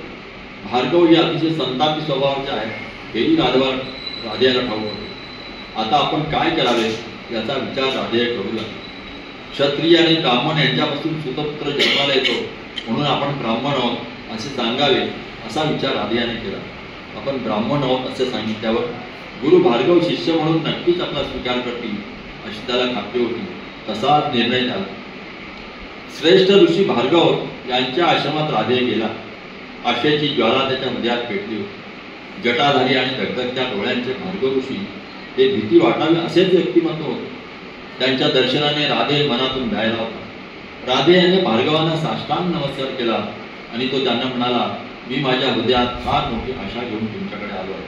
भार्गव हे अतिशय संतापी स्वभावाचे आहे हेही राधेला ठाऊक होते. आता आपण काय करावे याचा विचार राधेय करू लागला. क्षत्रिय आणि ब्राह्मण यांच्यापासून सुतपुत्र जन्माला येतो म्हणून आपण ब्राह्मण आहोत असे सांगावे असा विचार राधेयाने केला. आपण ब्राह्मण आहोत असे सांगितल्यावर गुरु भार्गव शिष्य म्हणून नक्कीच आपला स्वीकार करतील अशी त्याला खात्री होती. तसाच निर्णय झाला. श्रेष्ठ ऋषी भार्गव यांच्या आश्रमात राधे गेला. आशेची ज्वाला त्याच्या हृदयात पेटली होती. जटाधारी आणि धगधगत्या डोळ्यांचे भार्गव ऋषी हे भीती वाटावे असेच व्यक्तिमत्व होते. त्यांच्या दर्शनाने राधे मनातून गायला होता. राधे याने भार्गवांना साष्टांग नमस्कार केला आणि तो त्यांना म्हणाला, मी माझ्या हृदयात फार मोठी आशा घेऊन तुमच्याकडे आलो आहे.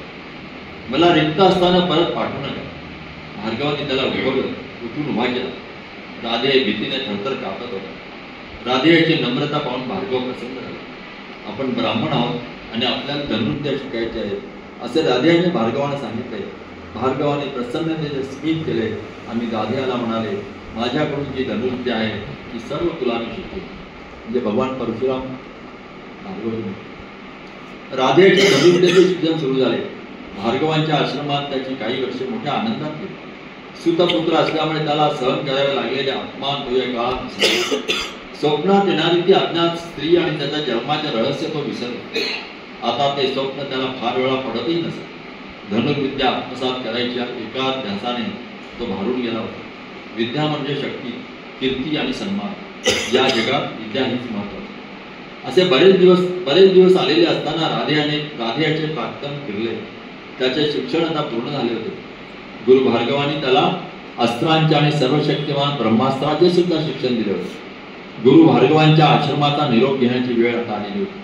मला रिक्त असताना परत पाठवू नका. भार्गवाने त्याला उठवलं. उठून उभा केला. राधे भीतीने थरथर कापत होता. राधे याची नम्रता पाहून भार्गव प्रसन्न झाला. आपण ब्राह्मण आहोत आणि आपल्याला धनुर्विद्या शिकायचे आहे असे राधेयाने भार्गवाने सांगितले. भार्गवाने प्रसन्नतेने स्मित केले आणि राधेयाला म्हणाले, माझ्याकडून जी धनुर्विद्या आहे ती सर्व तुला मी शिकवेन. म्हणजे भगवान परशुराम भार्गव. राधेयाच्या धनुर्विद्येचे शिक्षण सुरू झाले. भार्गवांच्या आश्रमात त्याची काही वर्षे मोठ्या आनंदात गेली. सुतपुत्र असल्यामुळे त्याला सहन करावे लागलेले अपमान तो या काळात स्वप्नात येणारी ती अज्ञात स्त्री आणि त्याच्या जन्माचे रहस्य तो विसरला. आता ते स्वप्न त्याला फार वेळा पडतही नसे. धनुर्विद्या आत्मसात करायच्या एकाच ध्यासाने तो भारून गेला होता. विद्या म्हणजे शक्ती, कीर्ती आणि सन्मान. या जगात विद्या हीच महत्त्वाची. असे बरेच दिवस आलेले असताना राधेयाचे प्राक्तन फिरले. त्याचे शिक्षण आता पूर्ण झाले होते. गुरु भार्गवानी त्याला अस्त्रांचे आणि सर्वशक्तिमान ब्रह्मास्त्राचे सुद्धा शिक्षण दिले होते. गुरु भार्गवांच्या आश्रमाचा निरोप घेण्याची वेळ आता आलेली होती.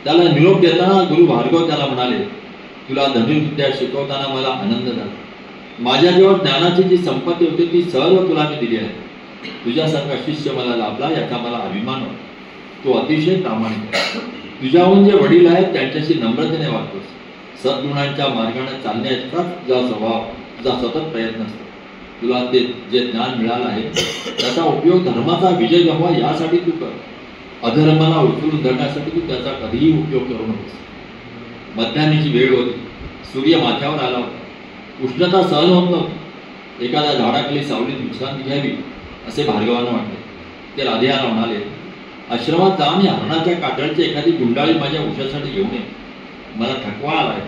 त्याला निरोप देताना गुरु भार्गव त्याला म्हणाले, तुला धनुर्विद्या शिकवताना मला आनंद झाला. माझ्याजवळ ज्ञानाची जी संपत्ती होती ती सर्व तुला मी दिली आहे. तुझ्यासारखा शिष्य मला लाभला याचा मला अभिमान होता. तो अतिशय प्रामाणिक आहे. तुझ्याहून जे वडील आहेत त्यांच्याशी नम्रतेने वागतोस. सद्गुणांच्या मार्गाने चालण्याचाच तुझा स्वभाव, तुझा सतत प्रयत्न असतो. तुला ते जे ज्ञान मिळालं आहे त्याचा उपयोग धर्माचा विजय व्हावा यासाठी तू कर. अधर्माला उचलून धरण्यासाठी तू त्याचा कधीही उपयोग करू नकोस. मध्यान्हीची वेळ होती. सूर्य माथ्यावर आला होता. उष्णता सहन होत नव्हती. एखाद्या झाडाखाली सावलीत विश्रांती घ्यावी असे भार्गवांना वाटले. ते राधेयाला म्हणाले, आश्रमात जा आणि हरणाच्या कातळची एखादी गुंडाळी माझ्या उशासाठी घेऊन ये. मला थकवा आलाय.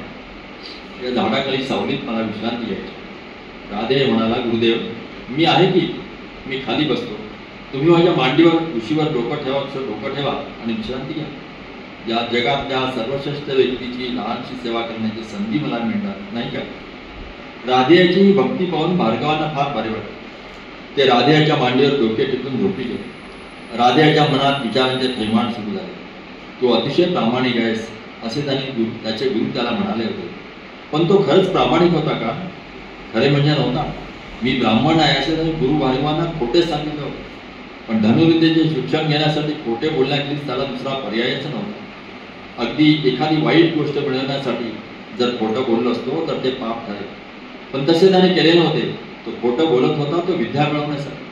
या झाडाखाली सावलीत मला विश्रांती घ्यायची. राधे म्हणाला, गुरुदेव मी आहे की. मी खाली बसतो. तुम्ही माझ्या मांडीवर उशीवर डोकं ठेवा आणि विश्रांती घ्या. या जगातल्या सर्वश्रेष्ठ व्यक्तीची लहानशी सेवा करण्याची संधी मला मिळणार नाही का. राधेयाची भक्ती पाहून भार्गवांना फार बरे वाटले. ते राधेयाच्या मांडीवर डोके टेकून झोपी गेले. राधेयाच्या मनात विचारांचे थैमान सुरू झाले. तू अतिशय प्रामाणिक आहेस असे त्याचे गुरु त्याला म्हणाले होते. पण तो खरंच प्रामाणिक होता का. खरे म्हणजे नव्हता. मी ब्राह्मण आहे असे गुरु भार्गवांना खोटे सांगितलं होतं. पण धनुर्विद्येचे शिक्षण घेण्यासाठी खोटे बोलण्याखेरीज त्याला दुसरा पर्यायच नव्हता. अगदी एखादी वाईट गोष्ट मिळवण्यासाठी जर खोटं बोललो असतो तर ते पाप ठरेल. पण तसे त्याने केले नव्हते. तो खोटं बोलत होता तो विद्या मिळवण्यासाठी.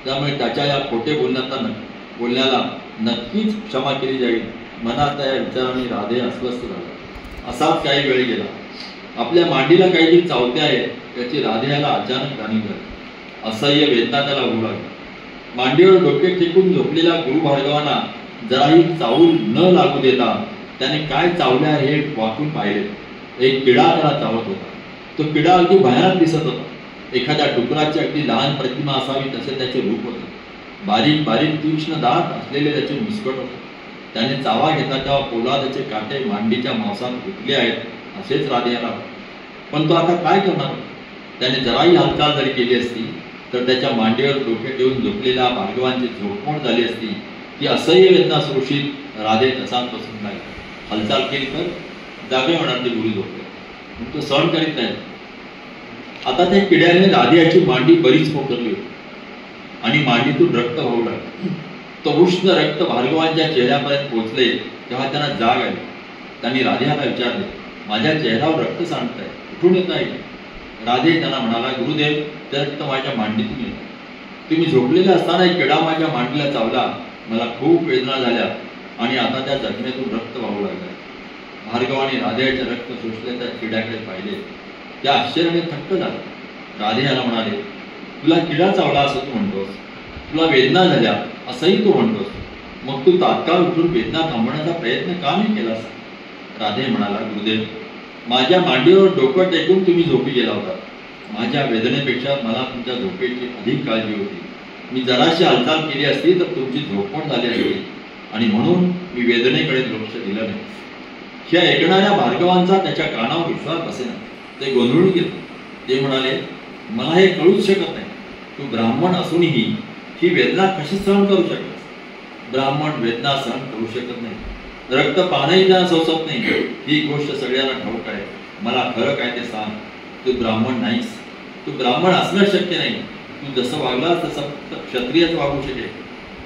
त्यामुळे त्याच्या या खोटे बोलण्याला नक्कीच क्षमा केली जाईल. मनात त्या विचाराने राधे अस्वस्थ झाला. असाच काही वेळ गेला. आपल्या मांडीला काहीतरी चावते आहे त्याची राधेला अचानक जाणीव झाली. असह्य वेदना त्याला होऊ लागली. मांडीवर डोके टेकून झोपलेल्या गुरु भार्गवांना जराही चावूल न लागू देता त्याने काय चावले हे वाकून पाहिले. एक किडा त्याला चावत होता. तो किडा अगदी भयानक दिसत होता. एखाद्या डुकराची अगदी लहान प्रतिमा असावी तसे त्याचे रूप होते. बारीक बारीक तीक्ष्ण दात असलेले त्याचे मुस्कट होते. त्याने चावा घेता तेव्हा पोलादाचे काटे मांडीच्या मांसात घुसले आहेत असेच राधेला. पण तो आता काय करणार? त्याने जराही हालचाल जरी केली असती तर त्याच्या मांडीवर डोके ठेवून झोपलेल्या भार्गवांची झोपमोड झाली असती. ती असह्य वेदना सोशीत राधे तसाच बसून नाही. हालचाल केली तर जागे होणार ते गुरु झोपले. तो सहन करीत नाही. आता त्या किड्याने राधेची मांडी बरीच पोखरली होती आणि मांडीतून रक्त वाहू लागले. तो उष्ण रक्त भार्गवांच्या चेहऱ्यापर्यंत पोहोचले तेव्हा त्यांना जाग आली. त्यांनी राधेला विचारले, माझ्या चेहऱ्यावर रक्त सांडत आहे, कुठून येत आहे? राधे त्यांना म्हणाला, गुरुदेव, ते रक्त माझ्या मांडीतून येत. तुम्ही झोपलेले असताना एक किडा माझ्या मांडीला चावला. मला खूप वेदना झाल्या आणि आता त्या जखमेतून रक्त वाहू लागले. भार्गवाने राधेचे रक्त शोषले त्या किड्याकडे पाहिले. त्या आश्चर्याने थक्क झाला. राधे याला म्हणाले, तुला किडा चावला असं तू म्हणतोस, तुला वेदना झाल्या असंही तू म्हणतोस, मग तू तात्काळ उठून वेदना थांबवण्याचा प्रयत्न का नाही केलास? राधे म्हणाला, गुरुदेव, माझ्या मांडीवर डोकं टेकून तुम्ही झोपी गेला होता. माझ्या वेदनेपेक्षा मला तुमच्या झोपेची अधिक काळजी होती. मी जराशी हालचाल केली असती तर तुमची झोपमोड झाली असती आणि म्हणून मी वेदनेकडे लक्ष दिलं नाही. ह्या ऐकणाऱ्या भार्गवांचा त्याच्या कानावर विश्वास बसेना. ते गोंधळून गेले. ते म्हणाले, मला हे कळूच शकत नाही. तू ब्राह्मण असूनही ही वेदना कशी सहन करू शकतस? ब्राह्मण वेदना सहन करू शकत नाही. रक्त पाहणंही त्यांना सोसत नाही. ही गोष्ट सगळ्यांना ठाऊक आहे. मला खरं काय ते सांग. तू ब्राह्मण नाहीस. तू ब्राह्मण असणं शक्य नाही. तू जसं वागलास तसं क्षत्रियच वागू शकेल.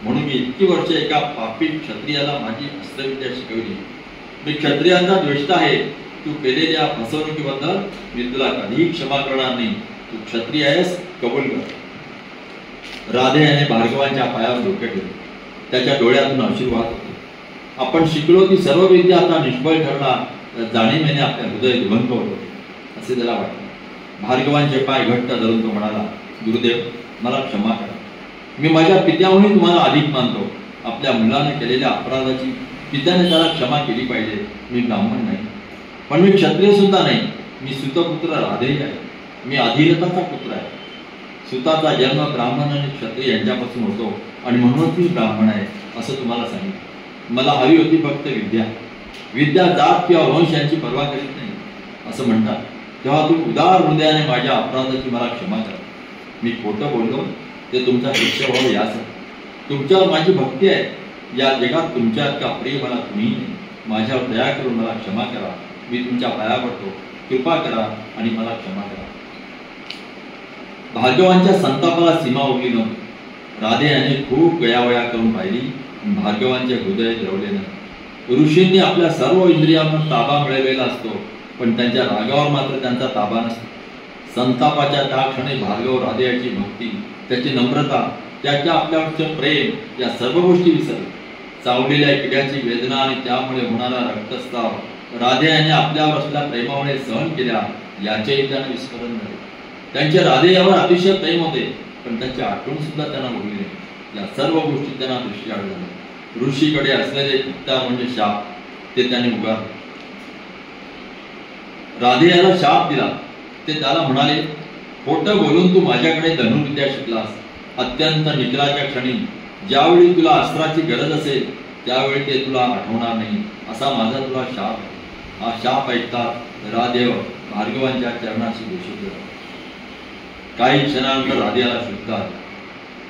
म्हणून मी इतकी वर्ष एका पापी क्षत्रियाला माझी अस्त्रविद्या शिकवली. मी क्षत्रियांचा द्वेष्ट आहे. तू केलेल्या फसवणुकीबद्दल मी तुला कधीही क्षमा करणार नाही. तू क्षत्रिय आहेस, कबूल कर. राधे याने भार्गवांच्या पायावर डोके ठेवले. त्याच्या डोळ्यातून आशीर्वाद होते. आपण शिकलो ती सर्व विद्या आता निष्फळ ठरणार जाणीवेने आपल्या हृदय दुभंग होतो असे त्याला वाटले. भार्गवांचे पाय घट्ट धरून तो म्हणाला, गुरुदेव, मला क्षमा करा. मी माझ्या पित्याहूनही तुम्हाला अधिक मानतो. आपल्या मुलाने केलेल्या अपराधाची पित्याने त्याला क्षमा केली पाहिजे. मी ब्राह्मण नाही, पण मी क्षत्रिय सुद्धा नाही. मी सुतपुत्र राधेय आहे. मी अधिरथाचा पुत्र आहे. सुताचा जन्म ब्राह्मण आणि क्षत्रिय यांच्यापासून होतो आणि म्हणूनच मी ब्राह्मण आहे असं तुम्हाला सांगितलं. मला हवी होती फक्त विद्या. विद्या जात किंवा वंश यांची पर्वा करीत नाही असं म्हणतात. तेव्हा तुम्ही उदार हृदयाने माझ्या अपराधाची मला क्षमा करा. मी खोटं बोललो ते तुमचा शिक्षा व्हावं यासाठी. तुमच्यावर माझी भक्ती आहे. या जगात तुमच्या इतका प्रिय मला कुणीही नाही. माझ्यावर दया करून मला क्षमा करा. मी तुमच्या पाया पडतो. कृपा करा आणि मला क्षमा करा. भार्गवांच्या संतापाला सीमा उरली नव्हती. राधे याने खूप गयावया करून पाहिली. भार्गवांचे हृदय द्रवले नाही. ऋषींनी आपल्या सर्व इंद्रियांवर ताबा मिळवलेला असतो, पण त्यांच्या रागावर मात्र त्यांचा ताबा नसतो. संतापाच्या त्या क्षणी भार्गव राधेची भक्ती, त्याची नम्रता, त्याच्या आपल्यावरचे प्रेम या सर्व गोष्टी विसरल्या. चावलेल्या किड्याची वेदना आणि त्यामुळे होणारा रक्तस्राव राधे याने आपल्यावर असलेल्या प्रेमामुळे सहन केल्या याचेही त्यांना विस्मरण झाले. त्यांच्या राधे यावर अतिशय प्रेम होते, पण त्यांची आठवण सुद्धा त्यांना उरली नाही. या सर्व गोष्टी त्यांना दृष्टीआड झाल्या. ऋषीकडे असलेले इत्तार म्हणजे शाप ते त्याने उगारले. राधे याला शाप दिला. ते त्याला म्हणाले, खोटं बोलून तू माझ्याकडे धनुर्विद्या शिकलास. अत्यंत निकराच्या क्षणी ज्यावेळी तुला अस्त्राची गरज असेल त्यावेळी ते तुला आठवणार नाही असा माझा तुला शाप आहे. हा शाप ऐकतात राधेव भार्गवांच्या चरणाशी घोषित झाला. काही क्षणानंतर राधे याला शुद्ध आले.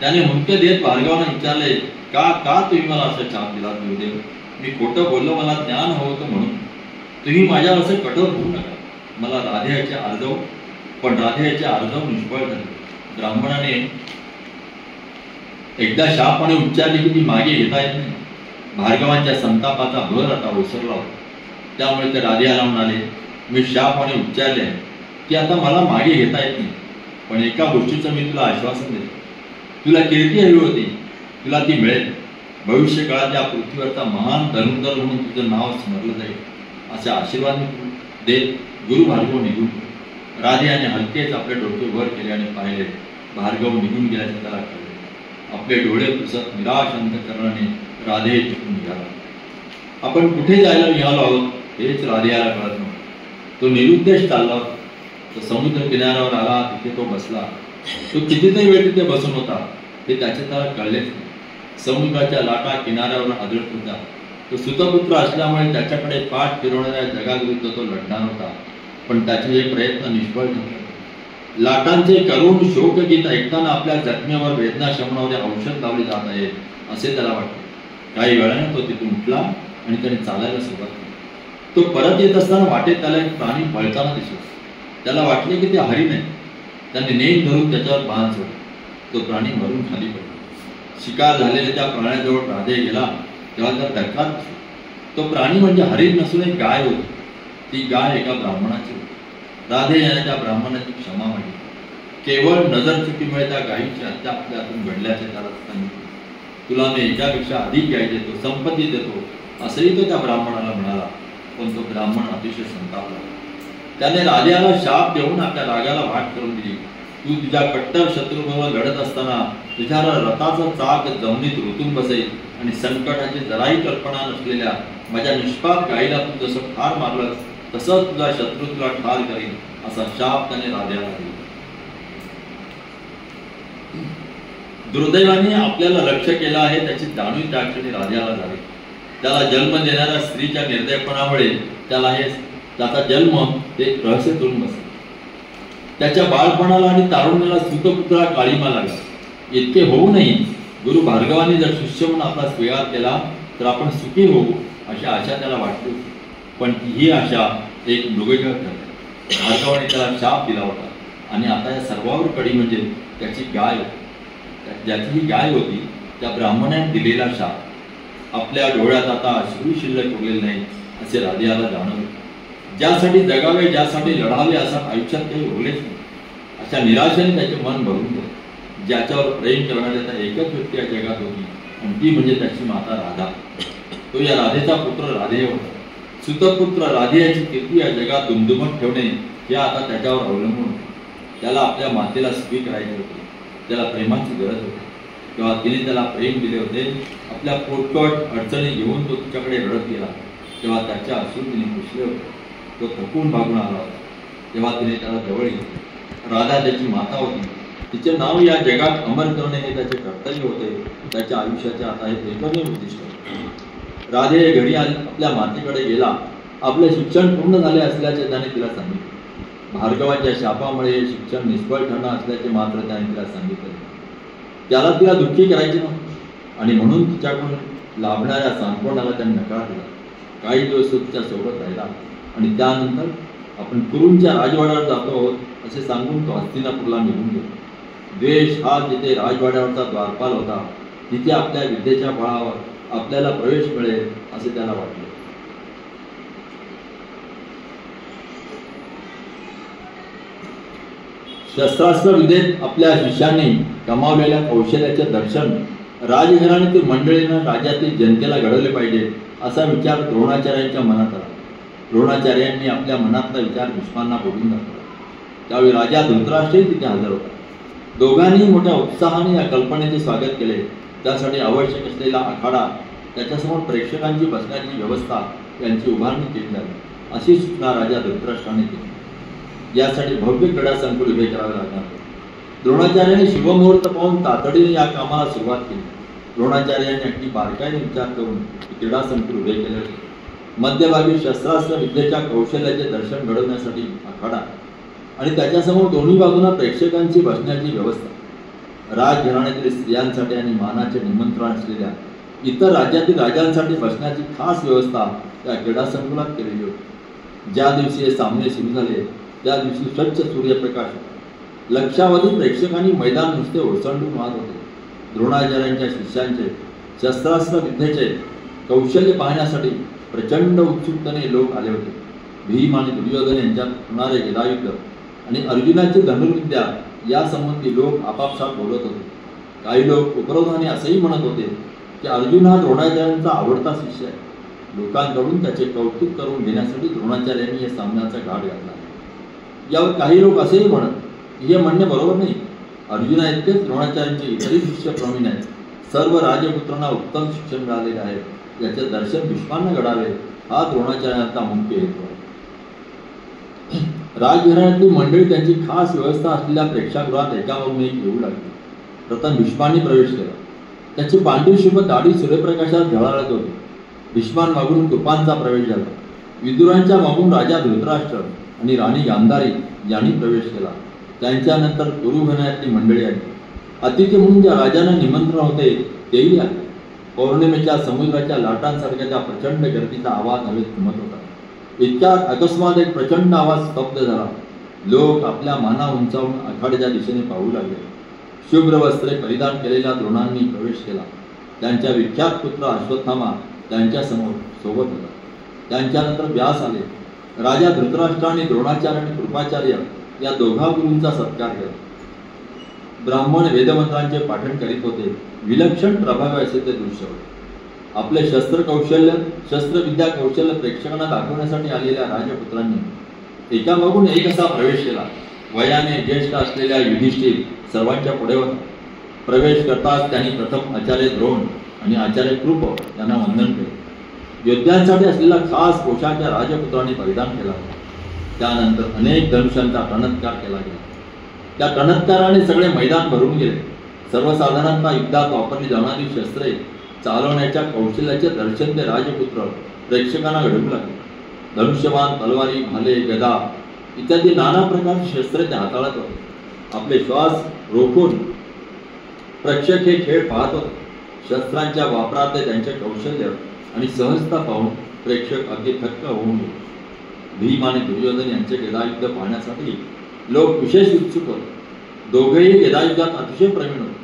त्याने हुंके देत भार्गवांना विचारले, का तुम्ही मला असं शाप दिला गुरुदेव? मी खोटं बोललो, मला ज्ञान हवं होतं म्हणून. तुम्ही माझ्यावर असं कठोर होऊ नका. मला राधेयाचे आर्जव निष्फळ झाले. ब्राह्मणाने एकदा शापणे उच्चारली की ती मागे घेता येत नाही. भार्गवांच्या संतापाचा भर आता ओसरला होता. त्यामुळे ते राधेला म्हणाले, मी शापणे उच्चारले की आता मला मागे घेता येत नाही, पण एका गोष्टीचं मी तुला आश्वासन देतो. तुला कीर्ती हवी होती, तुला ती मिळेल. भविष्य काळात या पृथ्वीवरचा महान धनुर्धर म्हणून तुझं नाव स्मरलं जाईल, असे आशीर्वाद देत गुरु भार्गव निघून गेले. राधे याने हलकेच आपले डोके वर केले आणि पाहिले. भार्गव निघून गेल्याचे त्याला कळले. आपले डोळे पुसत निराश अंतकरणाने राधे तिथून निघाला. आपण कुठे जायला निघालो आहोत हेच राधेला कळत नव्हतं. तो निरुद्देश चालला होता. तो समुद्र किनाऱ्यावर आला, तिथे तो बसला. तो कितीतरी वेळ तिथे बसून होता हे त्याचे त्याला कळलेच नाही. समुद्राच्या लाटा किनाऱ्यावर आदळत होता. तो सुतपुत्र असल्यामुळे त्याच्याकडे पाठ फिरवणाऱ्या जगाविरुद्ध तो लढणार होता, पण त्याचे हे प्रयत्न निष्फळ ठरले. लाटांचे करुण शोकगीत ऐकताना आपल्या जखमेवर वेदना शमवणारे औषध लावले जात आहे असे त्याला वाटले. काही वेळाने तो तिथून उठला आणि त्याने चालायला सुरुवात केली. तो परत येत असताना वाटेत त्याला एक प्राणी पळताना दिसला. त्याला वाटले की ते हरिण आहे. त्याने नेट धरून त्याच्यावर बाण सोडला. तो प्राणी मरून खाली पडला. शिकार झालेल्या त्या प्राण्याजवळ राधे गेला तेव्हा त्या धक्कात बसला. तो प्राणी म्हणजे हरिण नसून एक गाय होती. ती गाय एका ब्राह्मणाची होती. राधे याने त्या ब्राह्मणाची क्षमा मागितली. केवळ नजर चुकीमुळे त्या गायीची हत्या आपल्या हातून घडल्याचे त्याला सांगितले. तुला मी एकापेक्षा अधिक गाय देतो, संपत्ती देतो, असंही तो त्या ब्राह्मणाला म्हणाला. पण तो ब्राह्मण अतिशय संतापला. त्याने राधेला शाप देऊन आपल्या रागाला वाट करून दिली. तू तुझ्या कट्टर शत्रूबरोबर लढत असताना तुझ्या रथाचा चाक जमिनीत रुतून बसेल आणि संकटाची जराही कल्पना नसलेल्या माझ्या निष्पाप गायीला तू जसं ठार मारलंस तसंच तुझा शत्रू तुला ठार करील, असा शाप त्याने राधेला दिला. दुर्दैवाने आपल्याला लक्ष्य केलं आहे त्याची जाणीव त्या क्षणी राजाला झाली. त्याला जन्म देणाऱ्या स्त्रीच्या निर्दयपणामुळे त्याचा जन्म एक रहस्य करून बसला. त्याच्या बाळपणाला आणि तारुण्याला सुतपुत्रा काळीमा लागला. इतके होऊ नये. गुरु भार्गवाने जर शिष्य म्हणून आपला स्वीकार केला तर आपण सुखी होऊ अशी आशा त्याला वाटली होती. पण ही आशा एक मृगजळ ठरली. भार्गवाने त्याला शाप दिला होता आणि आता या सर्वावर कडी म्हणजे त्याची गाय होती. ज्याची ही गाय होती त्या ब्राह्मणाने दिलेला शाप. आपल्या डोळ्यात आता अश्रू शिल्लक उरलेले नाही असे राधेला जाणवले. ज्यासाठी जगावे, ज्यासाठी लढावे असा आयुष्यात काही उरलेच नाही. अशा निराशेने त्याचे मन भरून गेले. ज्याच्यावर प्रेम करणाऱ्या त्या एकच व्यक्ती या जगात होती आणि ती म्हणजे त्याची माता राधा. तो या राधेचा पुत्र राधेय होता. सुतपुत्र राधेयाची कीर्ती या जगात दुमदुमत ठेवणे हे आता त्याच्यावर अवलंबून होते. त्याला आपल्या मातेला सुखी करायचे होते. त्याला प्रेमाची गरज होती. तेव्हा तिने त्याला प्रेम दिले होते. आपल्या पोटकट अडचणी घेऊन तो तिच्याकडे रडत गेला तेव्हा त्याच्या असून तिने पुसले होते. तो थकून भागून आला होता तेव्हा तिने त्याला जवळ घेतले. राधा त्याची माता होती. तिचे नाव या जगात अमर करणे हे त्याचे कर्तव्य होते. त्याच्या आयुष्याचे आता हे एकमेव उद्दिष्ट होते. राधे घरी आपल्या मातेकडे गेला. आपले शिक्षण पूर्ण झाले असल्याचे त्याने तिला सांगितले. भार्गवाच्या शापामुळे हे शिक्षण निष्फळ ठरणार असल्याचे मात्र त्याने तिला सांगितले. त्याला तिला दुःखी करायचे नव्हते आणि म्हणून तिच्याकडून लाभणाऱ्या सांत्वनाला त्याने नकार दिला. काही दिवस तिच्या सोबत राहिला आणि त्यानंतर आपण कुरूंच्या राजवाड्यावर जातो आहोत असे सांगून तो हस्तिनापूरला निघून गेला. द्वेष हा जिथे राजवाड्यावरचा द्वारपाल होता तिथे आपल्या विद्येच्या बळावर आपल्याला प्रवेश मिळेल असे त्याला वाटले. शस्त्रास्त्र विद्येत आपल्या शिष्यांनी कमावलेल्या कौशल्याचे दर्शन राजघराण्यातील मंडळींना राज्यातील जनतेला घडवले पाहिजे असा विचार द्रोणाचार्यांच्या मनात आला. द्रोणाचार्यांनी आपल्या मनातला विचार भीष्मांना बोलून दाखवला. त्यावेळी राजा धृतराष्ट्रही तिथे हजर होता. दोघांनी मोठ्या उत्साहाने या कल्पनेचे स्वागत केले. त्यासाठी आवश्यक असलेला आखाडा, त्याच्यासमोर प्रेक्षकांची बसण्याची व्यवस्था यांची उभारणी केली जावी अशी सूचना राजा धृतराष्ट्राने केली. यासाठी भव्य क्रीडा संकुल उभे करावे लागणार. द्रोणाचार्यांनी शुभमुहूर्त पाहून तातडीने या कामाला सुरुवात केली. द्रोणाचार्यांनी अगदी बारकाईने विचार करून क्रीडा संकुल उभे केले होते. मध्यभागी शस्त्रास्त्र विद्येच्या कौशल्याचे दर्शन घडवण्यासाठी आखाडा आणि त्याच्यासमोर दोन्ही बाजूंना प्रेक्षकांची बसण्याची व्यवस्था. राजघराण्यातील स्त्रियांसाठी आणि मानाचे निमंत्रण असलेल्या इतर राज्यातील राजांसाठी बसण्याची खास व्यवस्था या क्रीडा संकुलात केलेली होती. ज्या दिवशी हे सामने सुरू झाले त्या दिवशी स्वच्छ सूर्यप्रकाश होता. लक्षावधी प्रेक्षकांनी मैदान नुसते ओसंडून वाहत होते. द्रोणाचार्यांच्या शिष्यांचे शस्त्रास्त्र विद्येचे कौशल्य पाहण्यासाठी प्रचंड उत्सुकतेने लोक आले होते. भीम आणि दुर्योधन यांच्यात होणारे गदायुद्ध आणि अर्जुनाची धनुर्विद्या यासंबंधी लोक आपापसात बोलत होते. काही लोक उपरोधाने असंही म्हणत होते की अर्जुन हा द्रोणाचार्यांचा आवडता शिष्य आहे. लोकांकडून त्याचे कौतुक करून घेण्यासाठी द्रोणाचार्यांनी या सामन्याचा घाट घातला. यावर काही लोक असेही म्हणत की हे म्हणणे बरोबर नाही. अर्जुना इतकेच द्रोणाचार्यांचे इतरही शिष्य प्रवीण आहेत. सर्व राजपुत्रांना उत्तम शिक्षण मिळालेले आहे. याचे दर्शन भीष्मांना घडावे हा द्रोणाचार्यांचा मुख्य हेतू आहे. राजघराण्यातली मंडळी त्यांची खास व्यवस्था असलेल्या प्रेक्षागृहात एकामागून एक येऊ लागली. प्रथम भीष्मांनी प्रवेश केला. त्याची पांढरी शुभ दाढी सूर्यप्रकाशात झळाळत होती. भीष्मांमागून कृपांचा प्रवेश झाला. विदुरांच्या मागून राजा धृतराष्ट्र आणि राणी गांधारी यांनी प्रवेश केला. त्यांच्यानंतर कुरुघराण्यातली मंडळी आली. अतिथी म्हणून ज्या राजांना निमंत्रण होते तेही आले. पौर्णिमेच्या समुद्राच्या लाटांसारख्या त्या प्रचंड गर्दीचा आवाज हवेत घुमत होता. इतक्यात अकस्मात एक प्रचंड आवाज स्तब्ध झाला. लोक आपल्या माना उंचावून आखाड्याच्या दिशेने पाहू लागले. शुभ्र वस्त्रे परिधान केलेल्या द्रोणांनी प्रवेश केला. त्यांच्या विख्यात पुत्र अश्वत्थामा त्यांच्यासमोर सोबत होता. त्यांच्यानंतर व्यास आले. राजा धृतराष्ट्र आणि द्रोणाचार्य आणि कृपाचार्य या दोघा गुरूंचा सत्कार केला. ब्राह्मण वेदमंत्रांचे पाठन करीत होते. विलक्षण प्रभावी असे ते दृश्य होते. आपले शस्त्रविद्या कौशल्य प्रेक्षकांना दाखवण्यासाठी आलेल्या राजपुत्रांनी एकामागून एक असा प्रवेश केला. वयाने ज्येष्ठ असलेल्या युधिष्ठिर सर्वांच्या पुढे होता. प्रवेश करताच त्यांनी प्रथम आचार्य द्रोण आणि आचार्य कृप यांना वंदन केले. योद्ध्यांसाठी असलेला खास पोशाख या राजपुत्रांनी परिधान केला. त्यानंतर अनेक धनुष्यांचा टणत्कार केला गेला. त्या टणत्काराने सगळे मैदान भरून गेले. सर्वसाधारणतः युद्धात वापरली जाणारी शस्त्रे चालवण्याच्या कौशल्याचे दर्शन ते राजपुत्र प्रेक्षकांना घडवू लागले. धनुष्यबाण, तलवारी, भाले, गदा इत्यादी नाना प्रकारची शस्त्रे ते हाताळत होते. आपले श्वास रोखून प्रेक्षक हे खेळ पाहत होते. शस्त्रांच्या वापरात त्यांचे कौशल्य आणि सहजता पाहून प्रेक्षक अगदी थक्क होऊन गेले. भीम आणि दुर्योधन यांचे गदायुद्ध पाहण्यासाठी लोक विशेष उत्सुक होते. दोघेही गदायुद्धात अतिशय प्रवीण होते.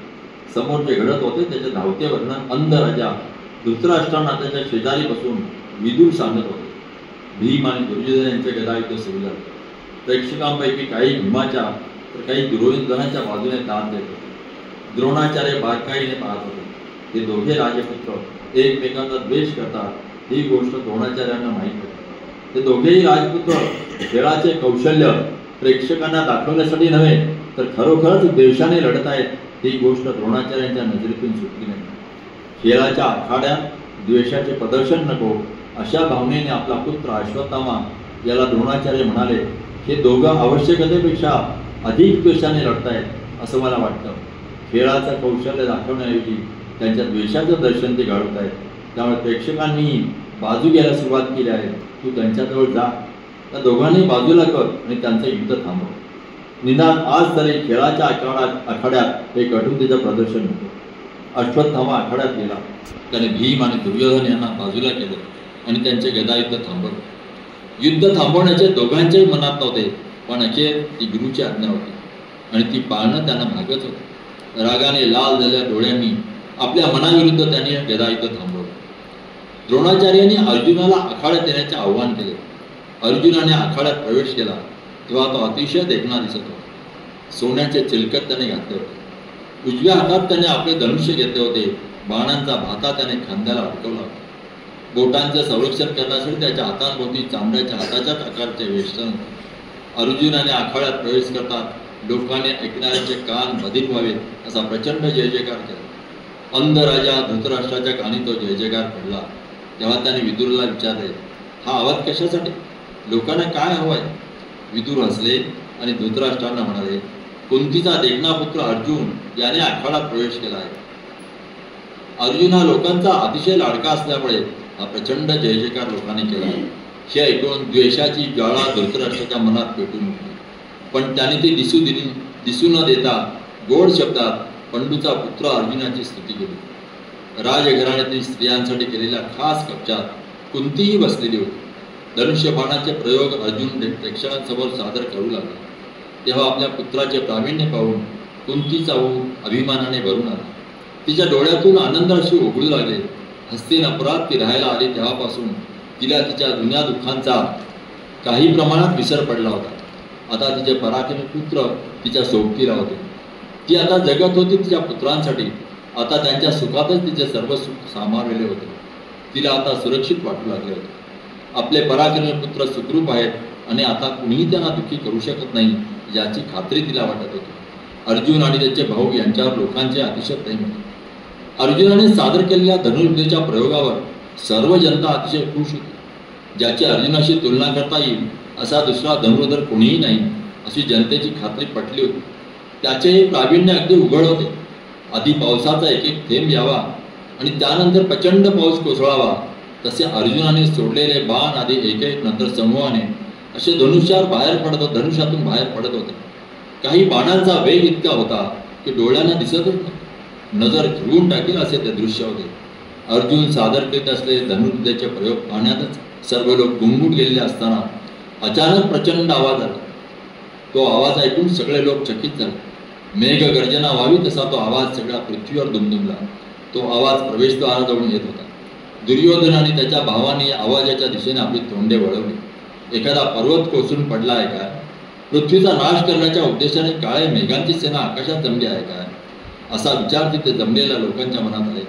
समोर जे घडत होते त्याचे धावते वर्णन अंध राजा धृतराष्ट्रांना त्याच्या शेजारी बसून विदूर सांगत होते. भीम आणि दुर्योधन यांचे गदायुद्ध सुरू झाले. प्रेक्षकांपैकी काही भीमाच्या तर काही दुर्योधनाच्या बाजूने दाद देत होते. द्रोणाचार्य बारकाईने पाहत होते. हे दोघे राजपुत्र एकमेकांचा द्वेष करतात ही गोष्ट द्रोणाचार्यांना माहीत होती. ते दोघेही राजपुत्र खेळाचे कौशल्य प्रेक्षकांना दाखवण्यासाठी नव्हे तर खरोखरच द्वेषाने लढत आहेत ही गोष्ट द्रोणाचार्यांच्या नजरेतून सुटली नाही. खेळाच्या आखाड्यात द्वेषाचे प्रदर्शन नको अशा भावनेने आपला पुत्र अश्वत्थामा याला द्रोणाचार्य म्हणाले, हे दोघं आवश्यकतेपेक्षा अधिक द्वेषाने लढतायत असं मला वाटतं. खेळाचं कौशल्य दाखवण्याऐवजी त्यांच्या द्वेषाचं दर्शन ते घडवत आहेत. त्यामुळे प्रेक्षकांनी बाजू घ्यायला सुरुवात केली आहे. तू त्यांच्याजवळ जा, त्या दोघांनी बाजूला कर आणि त्यांचं युद्ध थांबव. निदान आज तरी खेळाच्या आखाड्यात एक कटुतेचं प्रदर्शन होतं. अश्वत्थामा आखाड्यात गेला. त्याने भीम आणि दुर्योधन यांना बाजूला केलं आणि त्यांचे गदायुद्ध थांबवलं. युद्ध थांबवण्याचे दोघांच्याही मनात नव्हते, पण अखेर ती गुरुची आज्ञा होती आणि ती पाळणं त्यांना भागत होतं. रागाने लाल झालेल्या डोळ्यांनी आपल्या मनाविरुद्ध त्यांनी गदायुद्ध थांबवलं. द्रोणाचार्यांनी अर्जुनाला आखाड्यात येण्याचे आव्हान केले. अर्जुनाने आखाड्यात प्रवेश केला तेव्हा तो अतिशय देखणा दिसत होता. सोन्याचे चिलकत त्याने घातले होते. उजव्या हातात त्याने आपले धनुष्य घेतले होते. बाणांचा भाता त्याने खांद्याला अडकवला होता. बोटांचे संरक्षण करण्यासाठी त्याच्या हातांभोवती चांबड्याच्या हाताच्याच आकारचे वेष्टन होते. अर्जुनाने आखाड्यात प्रवेश करतात लोकांनी ऐकणाऱ्यांचे कान बधिर व्हावेत असा प्रचंड जय जयकार केला. अंध राजा धृतराष्ट्राच्या कानी तो जय जयकार पडला. तेव्हा त्याने विदुरला विचारले, हा आवाज कशासाठी? लोकांना काय हवंय? विदुर हसले आणि धृतराष्ट्रांना म्हणाले, कुंतीचा देखणा पुत्र अर्जुन याने आखाड्यात प्रवेश केला आहे. अर्जुन हा लोकांचा अतिशय लाडका असल्यामुळे हा प्रचंड जय जयकार लोकांनी केला आहे. हे ऐकून द्वेषाची ज्वाळा धृतराष्ट्राच्या मनात पेटून उठली. पण त्याने ती दिसू न देता गोड शब्दात पंडूचा पुत्र अर्जुनाची स्तुती केली. राजघराण्यातील स्त्रियांसाठी केलेल्या खास कक्षात कुंतीही बसलेली होती. धनुष्यबाणाचे प्रयोग अर्जुन प्रेक्षकांसमोर सादर करू लागला. तेव्हा आपल्या पुत्राचे प्रावीण्य पाहून कुंतीचा ऊर अभिमानाने भरून आला. तिच्या डोळ्यातून आनंद अशी ओघळू लागले. हस्तिनापुरात ती राहायला आली तेव्हापासून तिला तिच्या जुन्या दुःखांचा काही प्रमाणात विसर पडला होता. आता तिचे पराक्रमी पुत्र तिच्या सोबतीला होते. ती आता जगत होती तिच्या पुत्रांसाठी. आता त्यांच्या सुखातच तिचे सर्व सुख सामावलेले होते. तिला आता सुरक्षित वाटू लागले होते. आपले पराक्रमी पुत्र सुखरूप आहेत आणि आता कुणीही त्यांना दुःखी करू शकत नाही याची खात्री तिला वाटत होती. अर्जुन आणि त्याचे भाऊ यांच्यावर लोकांचे अतिशय प्रेम होते. अर्जुनाने सादर केलेल्या धनुर्विद्येच्या प्रयोगावर सर्व जनता अतिशय खुश होती. ज्याची अर्जुनाशी तुलना करता येईल असा दुसरा धनुर्धर कोणीही नाही अशी जनतेची खात्री पटली होती. त्याचे हे प्रावीण्य अगदी उघड होते. आधी पावसाचा एक एक थेंब यावा आणि त्यानंतर प्रचंड पाऊस कोसळावा तसे अर्जुनाने सोडलेले बाण आधी एक एक नंतर समूहाने असे धनुष्यातून बाहेर पडत होते. काही बाणांचा वेग इतका होता की डोळ्यांना दिसतच नव्हते. नजर खिळवून टाकेल असे ते दृश्य होते. अर्जुन सादर करीत असलेले धनुर्विद्येचे प्रयोग पाहण्यातच सर्व लोक गुंगून गेलेले असताना अचानक प्रचंड आवाज आला. तो आवाज ऐकून सगळे लोक चकित झाले. मेघगर्जना व्हावी तसा तो आवाज सगळ्या पृथ्वीवर दुमदुमला. तो आवाज प्रवेशद्वाराजवळून येत होता. दुर्योधन आणि त्याच्या भावांनी आवाजाच्या दिशेने आपली तोंडे वळवली. एखादा पर्वत कोसळून पडला आहे काय? पृथ्वीचा नाश करण्याच्या उद्देशाने काळे मेघांची सेना आकाशात जमली आहे काय? असा विचार तिथे जमलेल्या लोकांच्या मनात आले.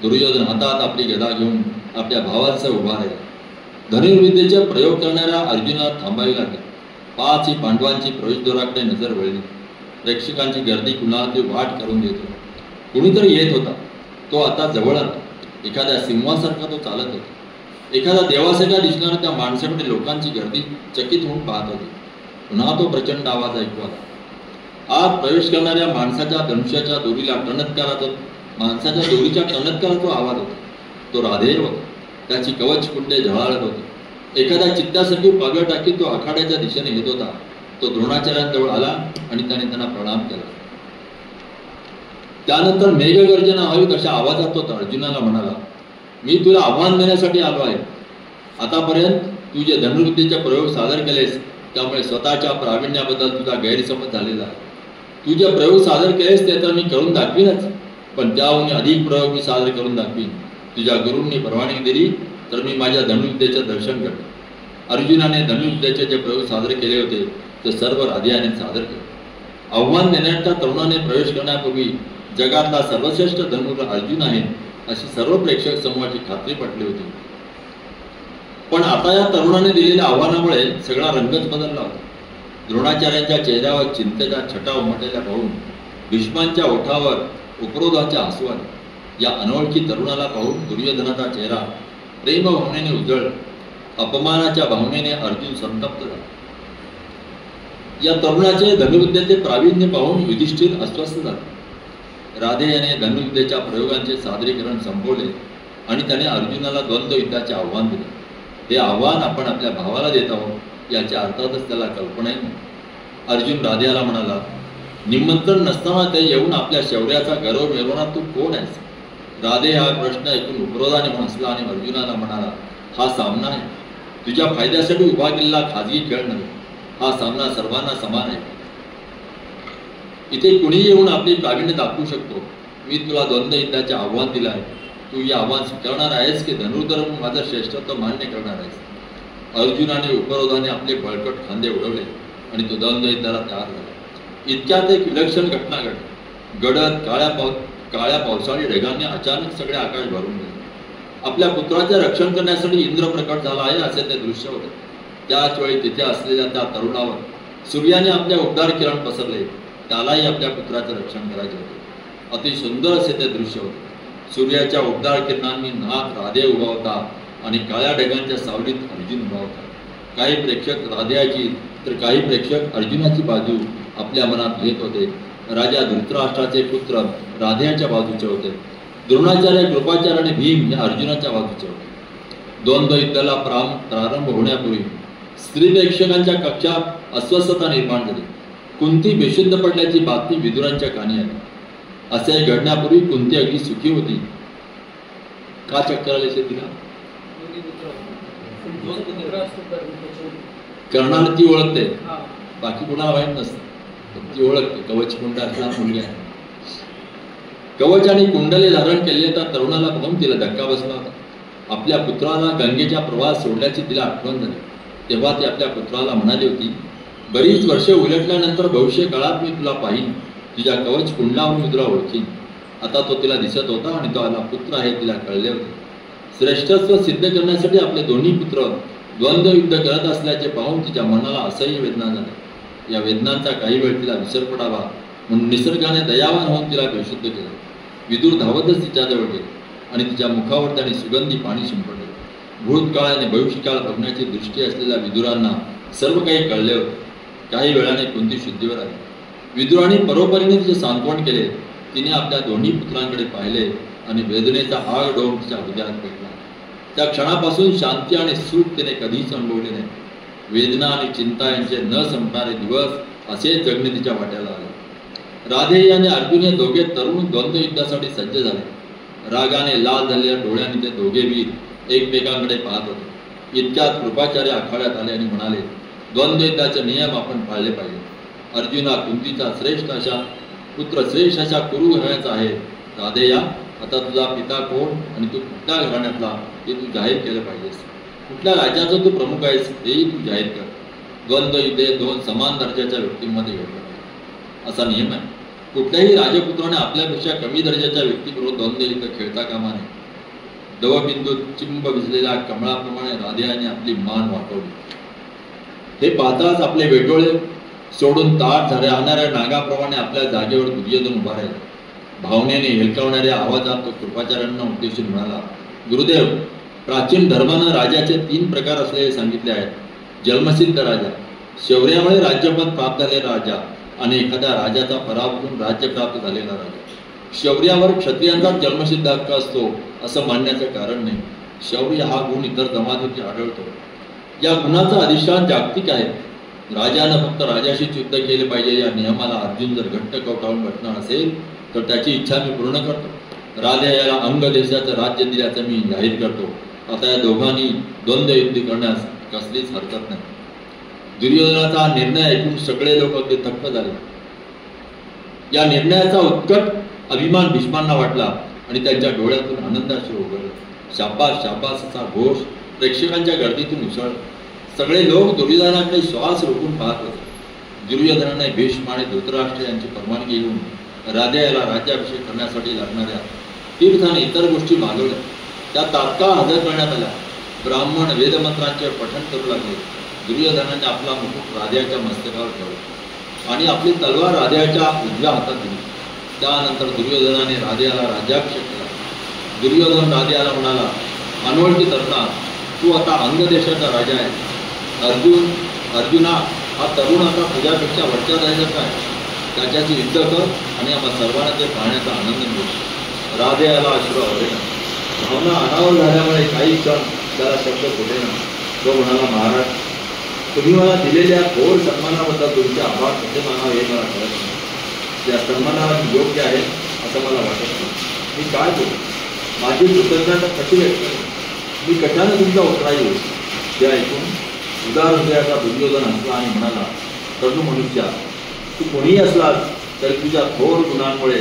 दुर्योधन हातात आपली गदा घेऊन आपल्या भावांसह उभा राहिला. धनुर्विद्येचे प्रयोग करणाऱ्या अर्जुनाला थांबावी लागले. 5 पांडवांची प्रवेशद्वाराकडे नजर वळली. प्रेक्षकांची गर्दी कुणाला ती वाट करून देत होती. कुणीतरी येत होता. तो आता जवळ आला. एखाद्या सिंहासारखा तो चालत होता. एखादा देवासारखा दिसणारा त्या माणसाकडे लोकांची गर्दी चकित होऊन पाहत होती. पुन्हा तो प्रचंड आवाज ऐकू आला. आत प्रवेश करणाऱ्या माणसाच्या धनुष्याच्या दोरीच्या टणत्काराचा आवाज होता. तो राधेय होता. त्याची कवच कुंडे झळाळत होती. एखाद्या चित्तासारखी पागळ टाकीत तो आखाड्याच्या दिशेने येत होता. तो द्रोणाचार्यांजवळ आला आणि त्याने त्यांना प्रणाम केला. त्यानंतर मेघगर्जना व्हावी अशा आवाजात तो अर्जुनाला म्हणाला, मी तुला आव्हान देण्यासाठी आलो आहे. आतापर्यंत तू जे धनुर्विद्येचे प्रयोग सादर केलेस त्यामुळे स्वतःच्या प्रावीण्याबद्दल तुझा गैरसमज झालेला आहे. तू जे प्रयोग सादर केलेस ते तर मी करून दाखवीनच, पण त्याहून अधिक प्रयोग मी सादर करून दाखवीन. तुझ्या गुरूंनी परवानगी दिली तर मी माझ्या धनुर्विद्येचे दर्शन करतो. अर्जुनाने धनुर्विद्येचे जे प्रयोग सादर केले होते ते सर्व राधेयाने सादर केले. आव्हान देण्याच्या तरुणाने प्रवेश करण्यापूर्वी जगातला सर्वश्रेष्ठ धनुर्धर अर्जुन आहे अशी सर्व प्रेक्षक समूहाची खात्री पटली होती. पण आता या तरुणाने दिलेल्या आव्हानामुळे सगळा रंगच बदलला होता. द्रोणाचार्यांच्या चेहऱ्यावर चिंतेचा छटा उमटलेला पाहून भीष्मांच्या ओठावर उपरोधाच्या हसू आले. या अनोळखी तरुणाला पाहून दुर्योधनाचा चेहरा प्रेम भावनेने उजळला. अपमानाच्या भावनेने अर्जुन संतप्त झाला. या तरुणाचे धनुर्विद्येचे प्रावीण्य पाहून युधिष्ठिर अस्वस्थ झाला. राधे याने धनुर्विद्येच्या प्रयोगांचे सादरीकरण संपवले आणि त्याने अर्जुनाला द्वंद्व युद्धाचे आव्हान दिले. हे आव्हान आपण आपल्या भावाला देत आहोत याच्या अर्थातच त्याला कल्पनाही नाही. अर्जुन राधेयाला म्हणाला, निमंत्रण नसताना ते येऊन आपल्या शौर्याचा गर्व मिरवणार तू कोण आहेस? राधे हा प्रश्न ऐकून उपरोधाने हसला आणि अर्जुनाला म्हणाला, हा सामना आहे. तुझ्या फायद्यासाठी उभा केलेला खाजगी खेळ नव्हे. हा सामना सर्वांना समान आहे. इथे कुणी येऊन आपली प्रावीण्य दाखवू शकतो. मी तुला द्वंद्व युद्धाचे आव्हान दिलं आहे. तू हे आव्हान स्वीकारणार आहेस की धनुर्धर म्हणून माझं श्रेष्ठत्व मान्य करणार आहेस? अर्जुनाने उपरोधाने आपले बळकट खांदे उडवले आणि तो द्वंद्व युद्धाला तयार झाला. इतक्यात एक विलक्षण घटना घडली. गडद काळ्या पावसाळी ढगांनी अचानक सगळे आकाश भरून गेले. आपल्या पुत्राचे रक्षण करण्यासाठी इंद्र प्रकट झाला आहे असे ते दृश्य होते. त्याच वेळी तिथे असलेल्या त्या तरुणावर सूर्याने आपल्या उबदार किरण पसरले. त्यालाही आपल्या पुत्राचे रक्षण करायचे होते. अति सुंदर असे ते दृश्य होते. सूर्याच्या उबदार किरणांनी नाक राधे उभा होता आणि काळ्या ढगांच्या सावलीत अर्जुन उभा होता. काही प्रेक्षक राधेयाची तर काही प्रेक्षक अर्जुनाची बाजू आपल्या मनात घेत होते. राजा धृतराष्ट्राचे पुत्र राधेयाच्या बाजूचे होते. द्रोणाचार्य, कृपाचार्य आणि भीम हे अर्जुनाच्या बाजूचे होते. द्वंद्व युद्धाला प्रारंभ होण्यापूर्वी स्त्री प्रेक्षकांच्या कक्षात अस्वस्थता निर्माण झाली. कुंती बेशुद्ध पडल्याची बातमी विदुरांच्या कानी आली. असे घडण्यापूर्वी कुंती अगदी सुखी होती. का चक्कर आले तिला? कर्णाला ती ओळखते, बाकी कुणाला माहीत नसतं. ती ओळखते, कवच कुंड असला मुलगा आहे. कवच आणि कुंडले धारण केलेल्या त्या तरुणाला पाहून तिला धक्का बसला होता. आपल्या पुत्राला गंगेच्या प्रवाहात सोडल्याची तिला आठवण झाली. तेव्हा ती आपल्या पुत्राला म्हणाली होती, बरीच वर्षे उलटल्यानंतर भविष्य काळात मी तुला पाहीन, तुझ्या कवच कुंडावरून मी तुला ओळखीन. आता तो तिला दिसत होता आणि तो आला पुत्र आहे तिला कळले होते. श्रेष्ठत्व सिद्ध करण्यासाठी आपले दोन्ही पुत्र द्वंद्व युद्ध करत असल्याचे पाहून तिच्या मनाला असह्य वेदना झाल्या. या वेदनांचा काही वेळ तिला विसर पडावा म्हणून निसर्गाने दयावान होऊन तिला बेशुद्ध केलं. विदूर धावतच तिच्याजवळ गेले आणि तिच्या मुखावर त्याने सुगंधी पाणी शिंपडले. भूतकाळ आणि भविष्यकाळ बघण्याची दृष्टी असलेल्या विदुरांना सर्व काही कळले होते. काही वेळाने कुंती शुद्धीवर आली. विदुराने परोपरीने तिचे सांत्वन केले. तिने आपल्या दोन्ही पुत्रांकडे पाहिले आणि वेदनेचा आग डोंब तिच्या हृदयात पेटला. त्या क्षणापासून शांती आणि सुख तिने कधीच अनुभवले नाही. वेदना आणि चिंता यांचे न संपणारे दिवस असे जगणे तिच्या वाट्याला आले. राधेय आणि अर्जुन हे दोघे तरुण द्वंद्व युद्धासाठी सज्ज झाले. रागाने लाल झालेल्या डोळ्याने ते दोघे वीर एकमेकांकडे पाहत होते. इतक्यात कृपाचार्य आखाड्यात आले आणि म्हणाले, द्वंद्व युद्धाचे नियम आपण पाळले पाहिजे. अर्जुना, कुंतीचा श्रेष्ठ अशा कुरु घराण्याचा आहे. राधेया, आता तुझा पिता कोण आणि तू कुठल्या घराण्यातला हे तू जाहीर केलं पाहिजेस. कुठल्या राज्याचा तू प्रमुख आहेस हेही तू जाहीर कर. द्वंद्व युद्धे दोन समान दर्जाच्या व्यक्तींमध्ये घडतात असा नियम आहे. कुठल्याही राजपुत्राने आपल्यापेक्षा कमी दर्जाच्या व्यक्तीबरोबर द्वंद्व युद्ध खेळता कामा नये. दवबिंदू चिंब भिजलेल्या कमळाप्रमाणे राधेयाने आपली मान वाकवली. हे पाहताच आपले वेटोळे सोडून ताट राहणाऱ्या नागाप्रमाणे आपल्या जागेवर दुर्योधन उभा राहिला. भावनेने हेलकावणाऱ्या आवाजात तो कृपाचार्यांना उद्देशून म्हणाला, गुरुदेव, प्राचीन धर्मानं राजाचे 3 प्रकार असलेले सांगितले आहेत. जन्मसिद्ध राजा, शौर्यामुळे राज्यपद प्राप्त झालेला राजा आणि एखाद्या राजाचा पराभव होऊन राज्य प्राप्त झालेला राजा. शौर्यावर क्षत्रियांचा जन्मसिद्ध हक्क असतो असं मानण्याचं कारण नाही. शौर्य हा गुण इतर जमातीत आढळतो. या गुणाचा अधिष्ठान जागतिक आहे. राजानं फक्त राजाशीच युद्ध केले पाहिजे या नियमाला अर्जुन जर घट्ट कवटाळून बसणार असेल तर त्याची इच्छा मी पूर्ण करतो. राजा याला अंग देशाचं राज्य दिल्याचं मी जाहीर करतो. आता या दोघांनी द्वंद्व युद्ध करण्यास कसलीच हरकत नाही. दुर्योधनाचा निर्णय ऐकून सगळे लोक अगदी थक्क झाले. या निर्णयाचा उत्कट अभिमान भीष्मांना वाटला आणि त्यांच्या डोळ्यातून आनंदाश्रू उगळले. शाबास शाबास असा घोष प्रेक्षकांच्या गर्दीतून उसळला. सगळे लोक दुर्योधनाकडे श्वास रोखून पाहत होते. दुर्योधनाने भीष्म आणि धृतराष्ट्र यांची परवानगी घेऊन राधेयाला राज्याभिषेक करण्यासाठी लागणाऱ्या तीर्थ आणि इतर गोष्टी मागवल्या. त्या तात्काळ हजर करण्यात आल्या. ब्राह्मण वेदमंत्रांचे पठण करू लागले. दुर्योधनाने आपला मुकुट राधेयाच्या मस्तकावर ठेवला आणि आपली तलवार राधेयाच्या उजव्या हातात दिली. त्यानंतर दुर्योधनाने राधेयाला राज्याभिषेक केला. दुर्योधन राधेयाला म्हणाला, अनोळखी तरुणा, तू आता अंग देशाचा राजा आहे. अर्जुना, हा तरुण आता तुझ्यापेक्षा वरच्या दर्जाचा आहे. त्याच्याशी युद्ध कर आणि आम्हा सर्वांना ते पाहण्याचा आनंद मिळतो. राधेयाला अश्रू आवडेना. भावना अनावर झाल्यामुळे काही क्षण त्याला शब्द फुटेना. तो म्हणाला, महाराज, तुम्ही मला दिलेल्या थोर सन्मानाबद्दल तुमचे आभार कसे मानावे हे मला कळत नाही. त्या सन्मानाला योग्य आहे असं मला वाटत नाही. मी काय करू? माझी कृतज्ञता कशी व्यक्त करू? मी कशाने तुमचा उत्तराई होईल? ते ऐकून उदार हृदयाचा दुर्योधन हसला आणि म्हणाला, तरुण मनुष्या, तू कोणीही असलास तरी तुझ्या थोर गुणांमुळे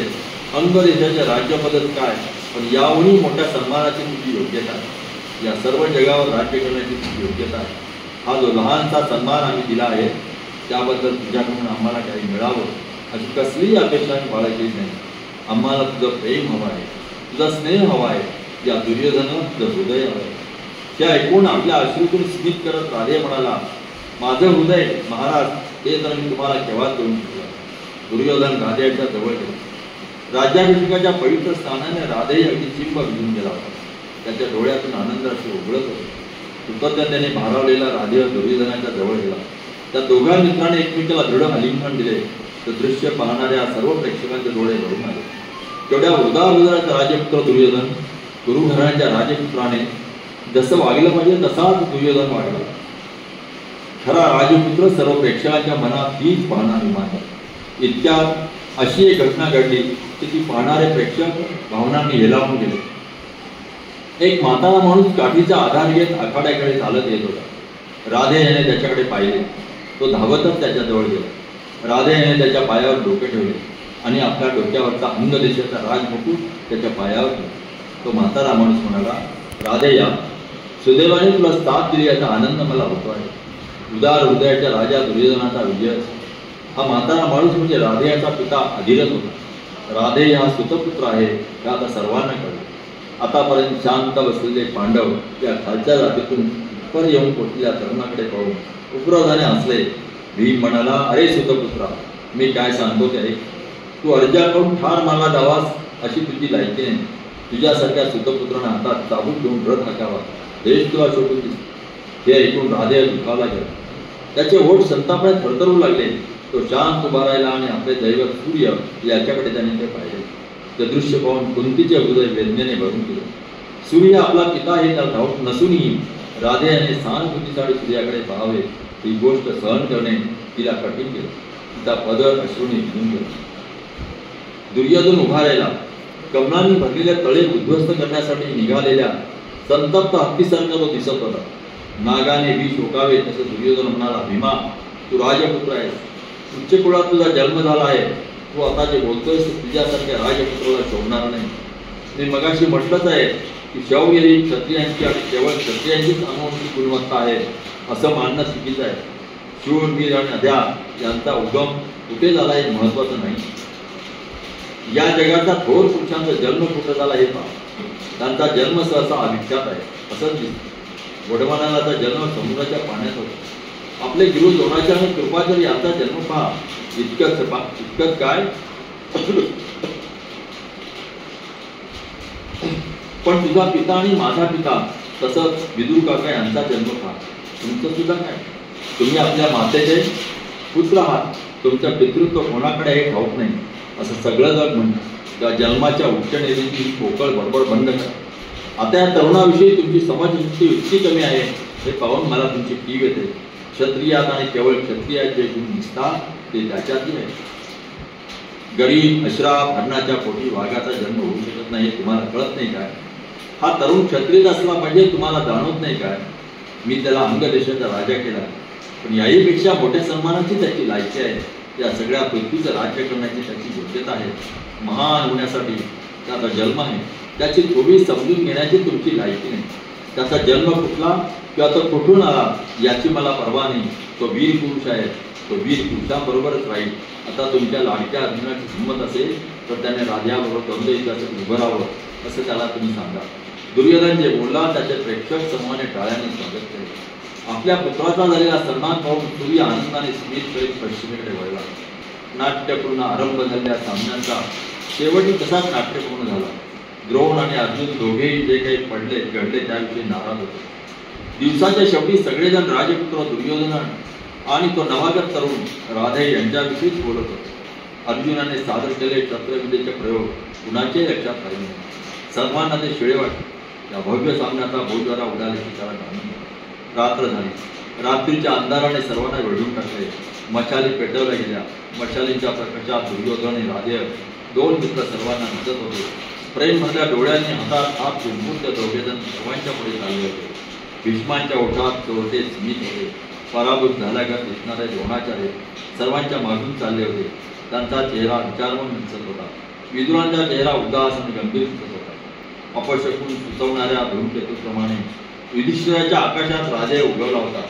अंग देशाचे राज्यपदच काय, पण याहूनही मोठ्या सन्मानाची तुझी योग्यता आहे. या सर्व जगावर राज्य करण्याची तुझी योग्यता आहे. हा जो लहानसा सन्मान आम्ही दिला आहे त्याबद्दल तुझ्याकडून आम्हाला काही मिळावं अशी कसलीही अपेक्षा आम्ही बाळगलेली नाही. आम्हाला तुझं प्रेम हवं आहे, तुझा स्नेह हवा आहे. या दुर्योधनानं तुझं हृदय हवं आहे. ते ऐकून आपल्या अश्रूतून स्मित करत राधे म्हणाला, माझं हृदय महाराज हे तर मी तुम्हाला केव्हाच देऊन शकलो. दुर्योधन राधेच्या जवळ गेला. राज्याभिषेकाच्या पवित्र स्थानाने राधेही अगदी चिंब भिजून गेला होता. त्याच्या डोळ्यातून आनंदाश्रू उघडत होते. कृतज्ञतेने भारावलेला राधेय दुर्योधनाच्या जवळ गेला. त्या दोघा मित्राने एकमेकाला दृढ आलिंगन दिले. ते दृश्य पाहणाऱ्या सर्व प्रेक्षकांचे डोळे भरून आले. तेवढ्या वृद्धावृद्धाचा राजपुत्र दुर्योधन कुरु घराण्याच्या राजपुत्राने जसं वागलं पाहिजे तसाच दुर्योधन वागला. खरा राजपुत्र सर्व प्रेक्षकांच्या मनात हीच भावना निर्माण झाली. इतक्यात अशी एक घटना घडली की ती पाहणारे प्रेक्षक भावनांनी हेलावून गेले. एक म्हातारा माणूस काठीचा आधार घेत आखाड्याकडे चालत येत होता. राधे याने त्याच्याकडे पाहिले. तो धावतच त्याच्याजवळ गेला. राधेने त्याच्या पायावर डोके ठेवले आणि आपल्या डोक्यावरचा अंगदेशाचा राजमुकुट त्याच्या पायावर ठेवला. तो म्हातारा माणूस म्हणाला, राधेया, सुदैवाने तुला साथ दिली याचा आनंद मला होतो आहे. उदार हृदयाच्या राजा दुर्योधनाचा विजय. हा म्हातारा माणूस म्हणजे राधेयाचा पिता अधिरथ होता. राधेय हा सुतपुत्र आहे हे आता सर्वांना कळलं. आतापर्यंत शांत बसलेले पांडव या खालच्या जातीतून वर येऊन पोचलेल्या तरुणाकडे पाहून उपरोधाने हसले. भीम म्हणाला, अरे सुतपुत्रा, मी काय सांगतो ते ऐक. तू अर्जाकडून ठार मारला जावास अशी तुझी लायकी नाही. तुझ्यासारख्या सुतपुत्रांना हातात चाबूक घेऊन रथ हाकावा हेच तुला शोधून दिसते. हे ऐकून राधेय दुखावला गेला. त्याचे ओठ संतापाने थरथरू लागले. तो शांत उभा राहिला आणि आपले दैवत सूर्य याच्याकडे त्याने ते पाहिले. ते दृश्य पाहून कुंतीचे हृदय वेदनेने भरून गेले. सूर्य आपला पिता हे त्याला ठाऊक नसूनही राधेयाने सहानुभूतीसाठी सूर्याकडे पाहावे ही गोष्ट सहन करणे तिला कठीण केलं. तिचा पदर अश्रूने भिजून गेला. दुर्योधन उभा राहिला. कमलांनी भरलेल्या तळे उद्ध्वस्त करण्यासाठी निघालेल्या संतप्त हत्तीसारखा तो दिसत होता. नागाने विष ओकावे तसं दुर्योधन म्हणाला, भीमा, तू राजपुत्र आहेस. उच्च कुळात तुझा जन्म झाला आहे. तू आता जे बोलतोयस तुझ्यासारख्या राजपुत्राला शोभणार नाही. मी मगाशी म्हटलंच आहे की शौर्य ही क्षत्रियांची आणि केवळ क्षत्रियांचीच अनुवंशिक गुणवत्ता आहे असं मानणं चुकीचं आहे. शूरवीर आणि अध्या यांचा उगम कुठे झाला हे महत्वाचं नाही. या जगाचा थोर पुरुषांचा जन्म कुठे झाला हे पहा. त्यांचा जन्म सहसा अविख्यात आहे असंच दिसतं. वडवणाचा जन्म समुद्राच्या पाण्यात होता. आपले गुरु द्रोणाचार्य आणि कृपाचार्य यांचा जन्म पहा. इतकंच काय, पण तुझा पिता आणि माझा पिता तसंच विदुर काका यांचा जन्म पहा. तुमचं सुद्धा काय, तुम्ही आपल्या मातेचे पुत्र आहात. तुमचं पितृत्व कोणाकडे हे ठाऊक नाही असं सगळं जग म्हणतं. त्या जन्माच्या उच्च निर्मिती पोकळ बडबड बंद करा. आता या तरुणाविषयी तुमची समजशक्ती इतकी कमी आहे हे पाहून मला तुमची कीव येते. क्षत्रियात आणि केवळ क्षत्रियाचे गुण दिसतात ते त्याच्यातही आहे. गरीब अश्राप हरणाच्या पोटी वाघाचा जन्म होऊ शकत नाही हे तुम्हाला कळत नाही काय? हा तरुण क्षत्रिय असला म्हणजे तुम्हाला जाणवत नाही काय? मी त्याला अंगदेशाचा राजा केला, पण याहीपेक्षा मोठ्या सन्मानाची त्याची लायकी आहे. या सगळ्या पृथ्वीचं राज्य करण्याची त्याची योग्यता आहे. महान होण्यासाठी त्याचा जन्म आहे. त्याची थोडी समजून घेण्याची तुमची लायकी नाही. त्याचा जन्म कुठला किंवा तो कुठून आला याची मला पर्वा नाही. तो वीर पुरुष आहे. तो वीर पुरुषाबरोबरच राहील. आता तुमच्या लाडक्या अर्जुनाची हिंमत असेल तर त्याने राजाबरोबर द्वंद्व युद्धासाठी उभं राहावं असं त्याला तुम्ही सांगा. दुर्योधन जे बोलला त्याचे प्रेक्षक समूहाने टाळ्याने स्वागत केले. आपल्या पुत्राचा झालेला सन्मान पाहून सूर्य आनंदाने स्मित करीत पश्चिमेकडे वळला. नाट्यपूर्ण आरंभ झालेल्या सामन्यांचा शेवटी तसाच नाट्यपूर्ण झाला. द्रोण आणि अर्जुन दोघेही जे काही घडले त्याविषयी नाराज होते. दिवसाच्या शेवटी सगळेजण राजपुत्र दुर्योधन आणि तो नवागत तरुण राधे यांच्याविषयीच बोलत होते. अर्जुनाने सादर केलेले शस्त्रविद्येचे प्रयोग कुणाच्याही लक्षात राहिले नाही. सर्वांना ते शिळे वाटले. या भव्य सामन्याचा बोजवारा उडाल्याची त्याला आनंद. रात्र झाली. रात्रीच्या अंधाराने सर्वांना वेढून टाकले. मशाली पेटवल्या गेल्या. मशालींच्या प्रकाशात दुर्योधन आणि राधेय दोन मित्र सर्वांना दिसत होते. प्रेम भरल्या डोळ्यांनी हातात हात झुंपून ते दोघेजण सर्वांच्या पुढे चालले होते. भीष्मांच्या ओठात चोरटे स्मित होते. पराभूत झाल्यागत दिसणारे द्रोणाचार्य सर्वांच्या मागून चालले होते. त्यांचा चेहरा विचारवंत दिसत होता. विदुरांचा चेहरा उदास आणि गंभीर दिसत होता. अपशकून सुचवणाऱ्या धूमकेतूप्रमाणे युधिष्ठिराच्या आकाशात राधेय उगवला होता.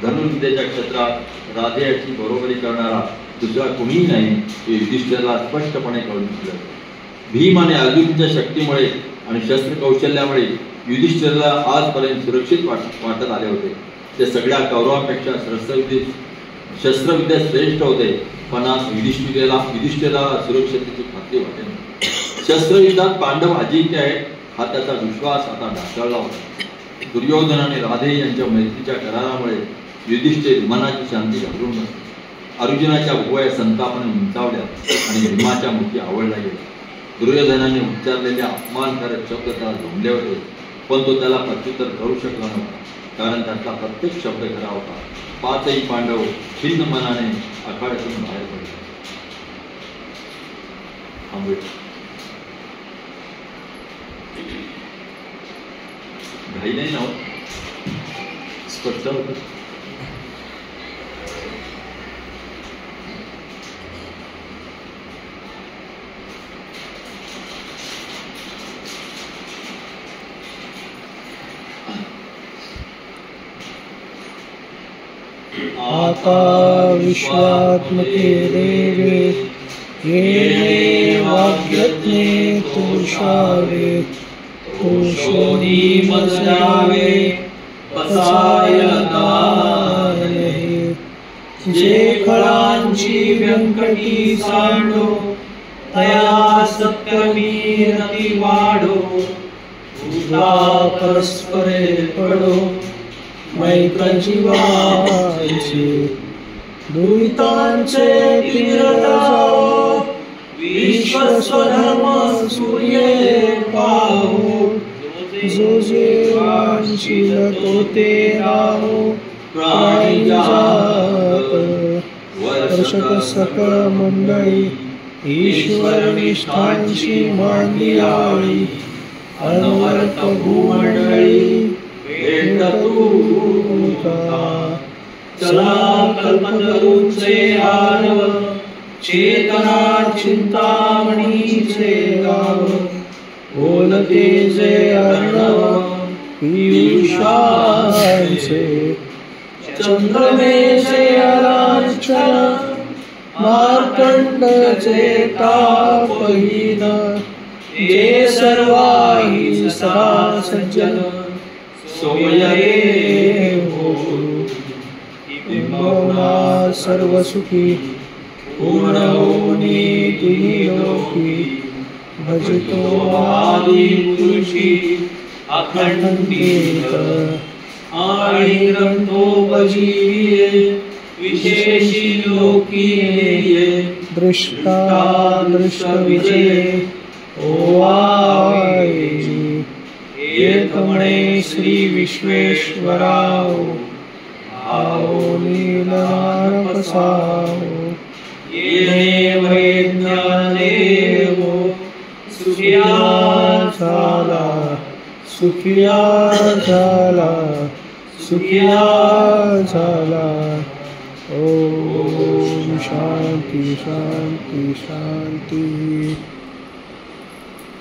धनुर्विद्येच्या क्षेत्रात राधेयाची बरोबरी करणारा दुसरा कुणीही नाही हे युधिष्ठिराला स्पष्टपणे कळून दिलं. भीम आणि अर्जुनच्या शक्तीमुळे आणि शस्त्रकौशल्यामुळे युधिष्ठिराला आजपर्यंत सुरक्षित वाटत आले होते. ते सगळ्या कौरवांपेक्षा शस्त्रविद्या श्रेष्ठ होते, पण आज युधिष्ठिराला सुरक्षिततेची खात्री वाटेल. शस्त्रयुद्धात पांडव अजिंक्य आहेत हा त्याचा विश्वास आता ढासळला होता. दुर्योधन आणि राधे यांच्या मैत्रीच्या करारामुळे युधिष्ठिर मनाची शांती घालवून बसली. अर्जुनाच्या भुवया संतापाने उंचावल्या आणि भीमाच्या मुखी आवडल्या गेल्या. दुर्योधनाने उच्चारलेले अपमानकारक शब्द त्याला झोंबले होते, पण तो त्याला प्रत्युत्तर करू शकला नव्हता, कारण त्यातला प्रत्येक शब्द खरा होता. पाचही पांडव खिन्न मनाने आखाड्यातून बाहेर पडले. घाई नाही ना, स्पष्ट होत. आता विश्वात्मके देवे येणे वाग्यज्ञे तुषावे तुषोनी मज जावे पसायता नये जे फळांची व्यंकटी सांडो तया सत्कर्मी रती वाढो तुला परस्परे पडो मैत्र जीवांचे दुरितांचे तीर जाओ विश्वस्वधर्म सूर्ये पाहो जो जीवांशील तो ते राहो प्राणी जात वर्षक सकळ मंडळी ईश्वर निष्ठांची मांडी आळी अनवर्त भूमंडळी भेट तूता चला कल्पतरूंचे आरव चेतना चिंतामणीचे गाव बोलते जे अर्णव पियुषांचे चंद्रमेचे अर्चन मार्कंडचे तापहीन ये सर्वाही सदा सज्जन सोमये होतु बिंबवना सर्व सुखी पूर्ण होनी तिन्ही लोकी भजतो आदि पुरुषी अखंडित आणि ग्रंथोपजीविये विशेषी लोकीये दृष्टा दृष्टविजये ओवायजी एकमणे श्री विश्वेश्वराव आओ नीलनारकसाव येणे वैज्ञानेवो सुखिया झाला सुखिया झाला सुखिया झाला ओम शांती शांती शांती।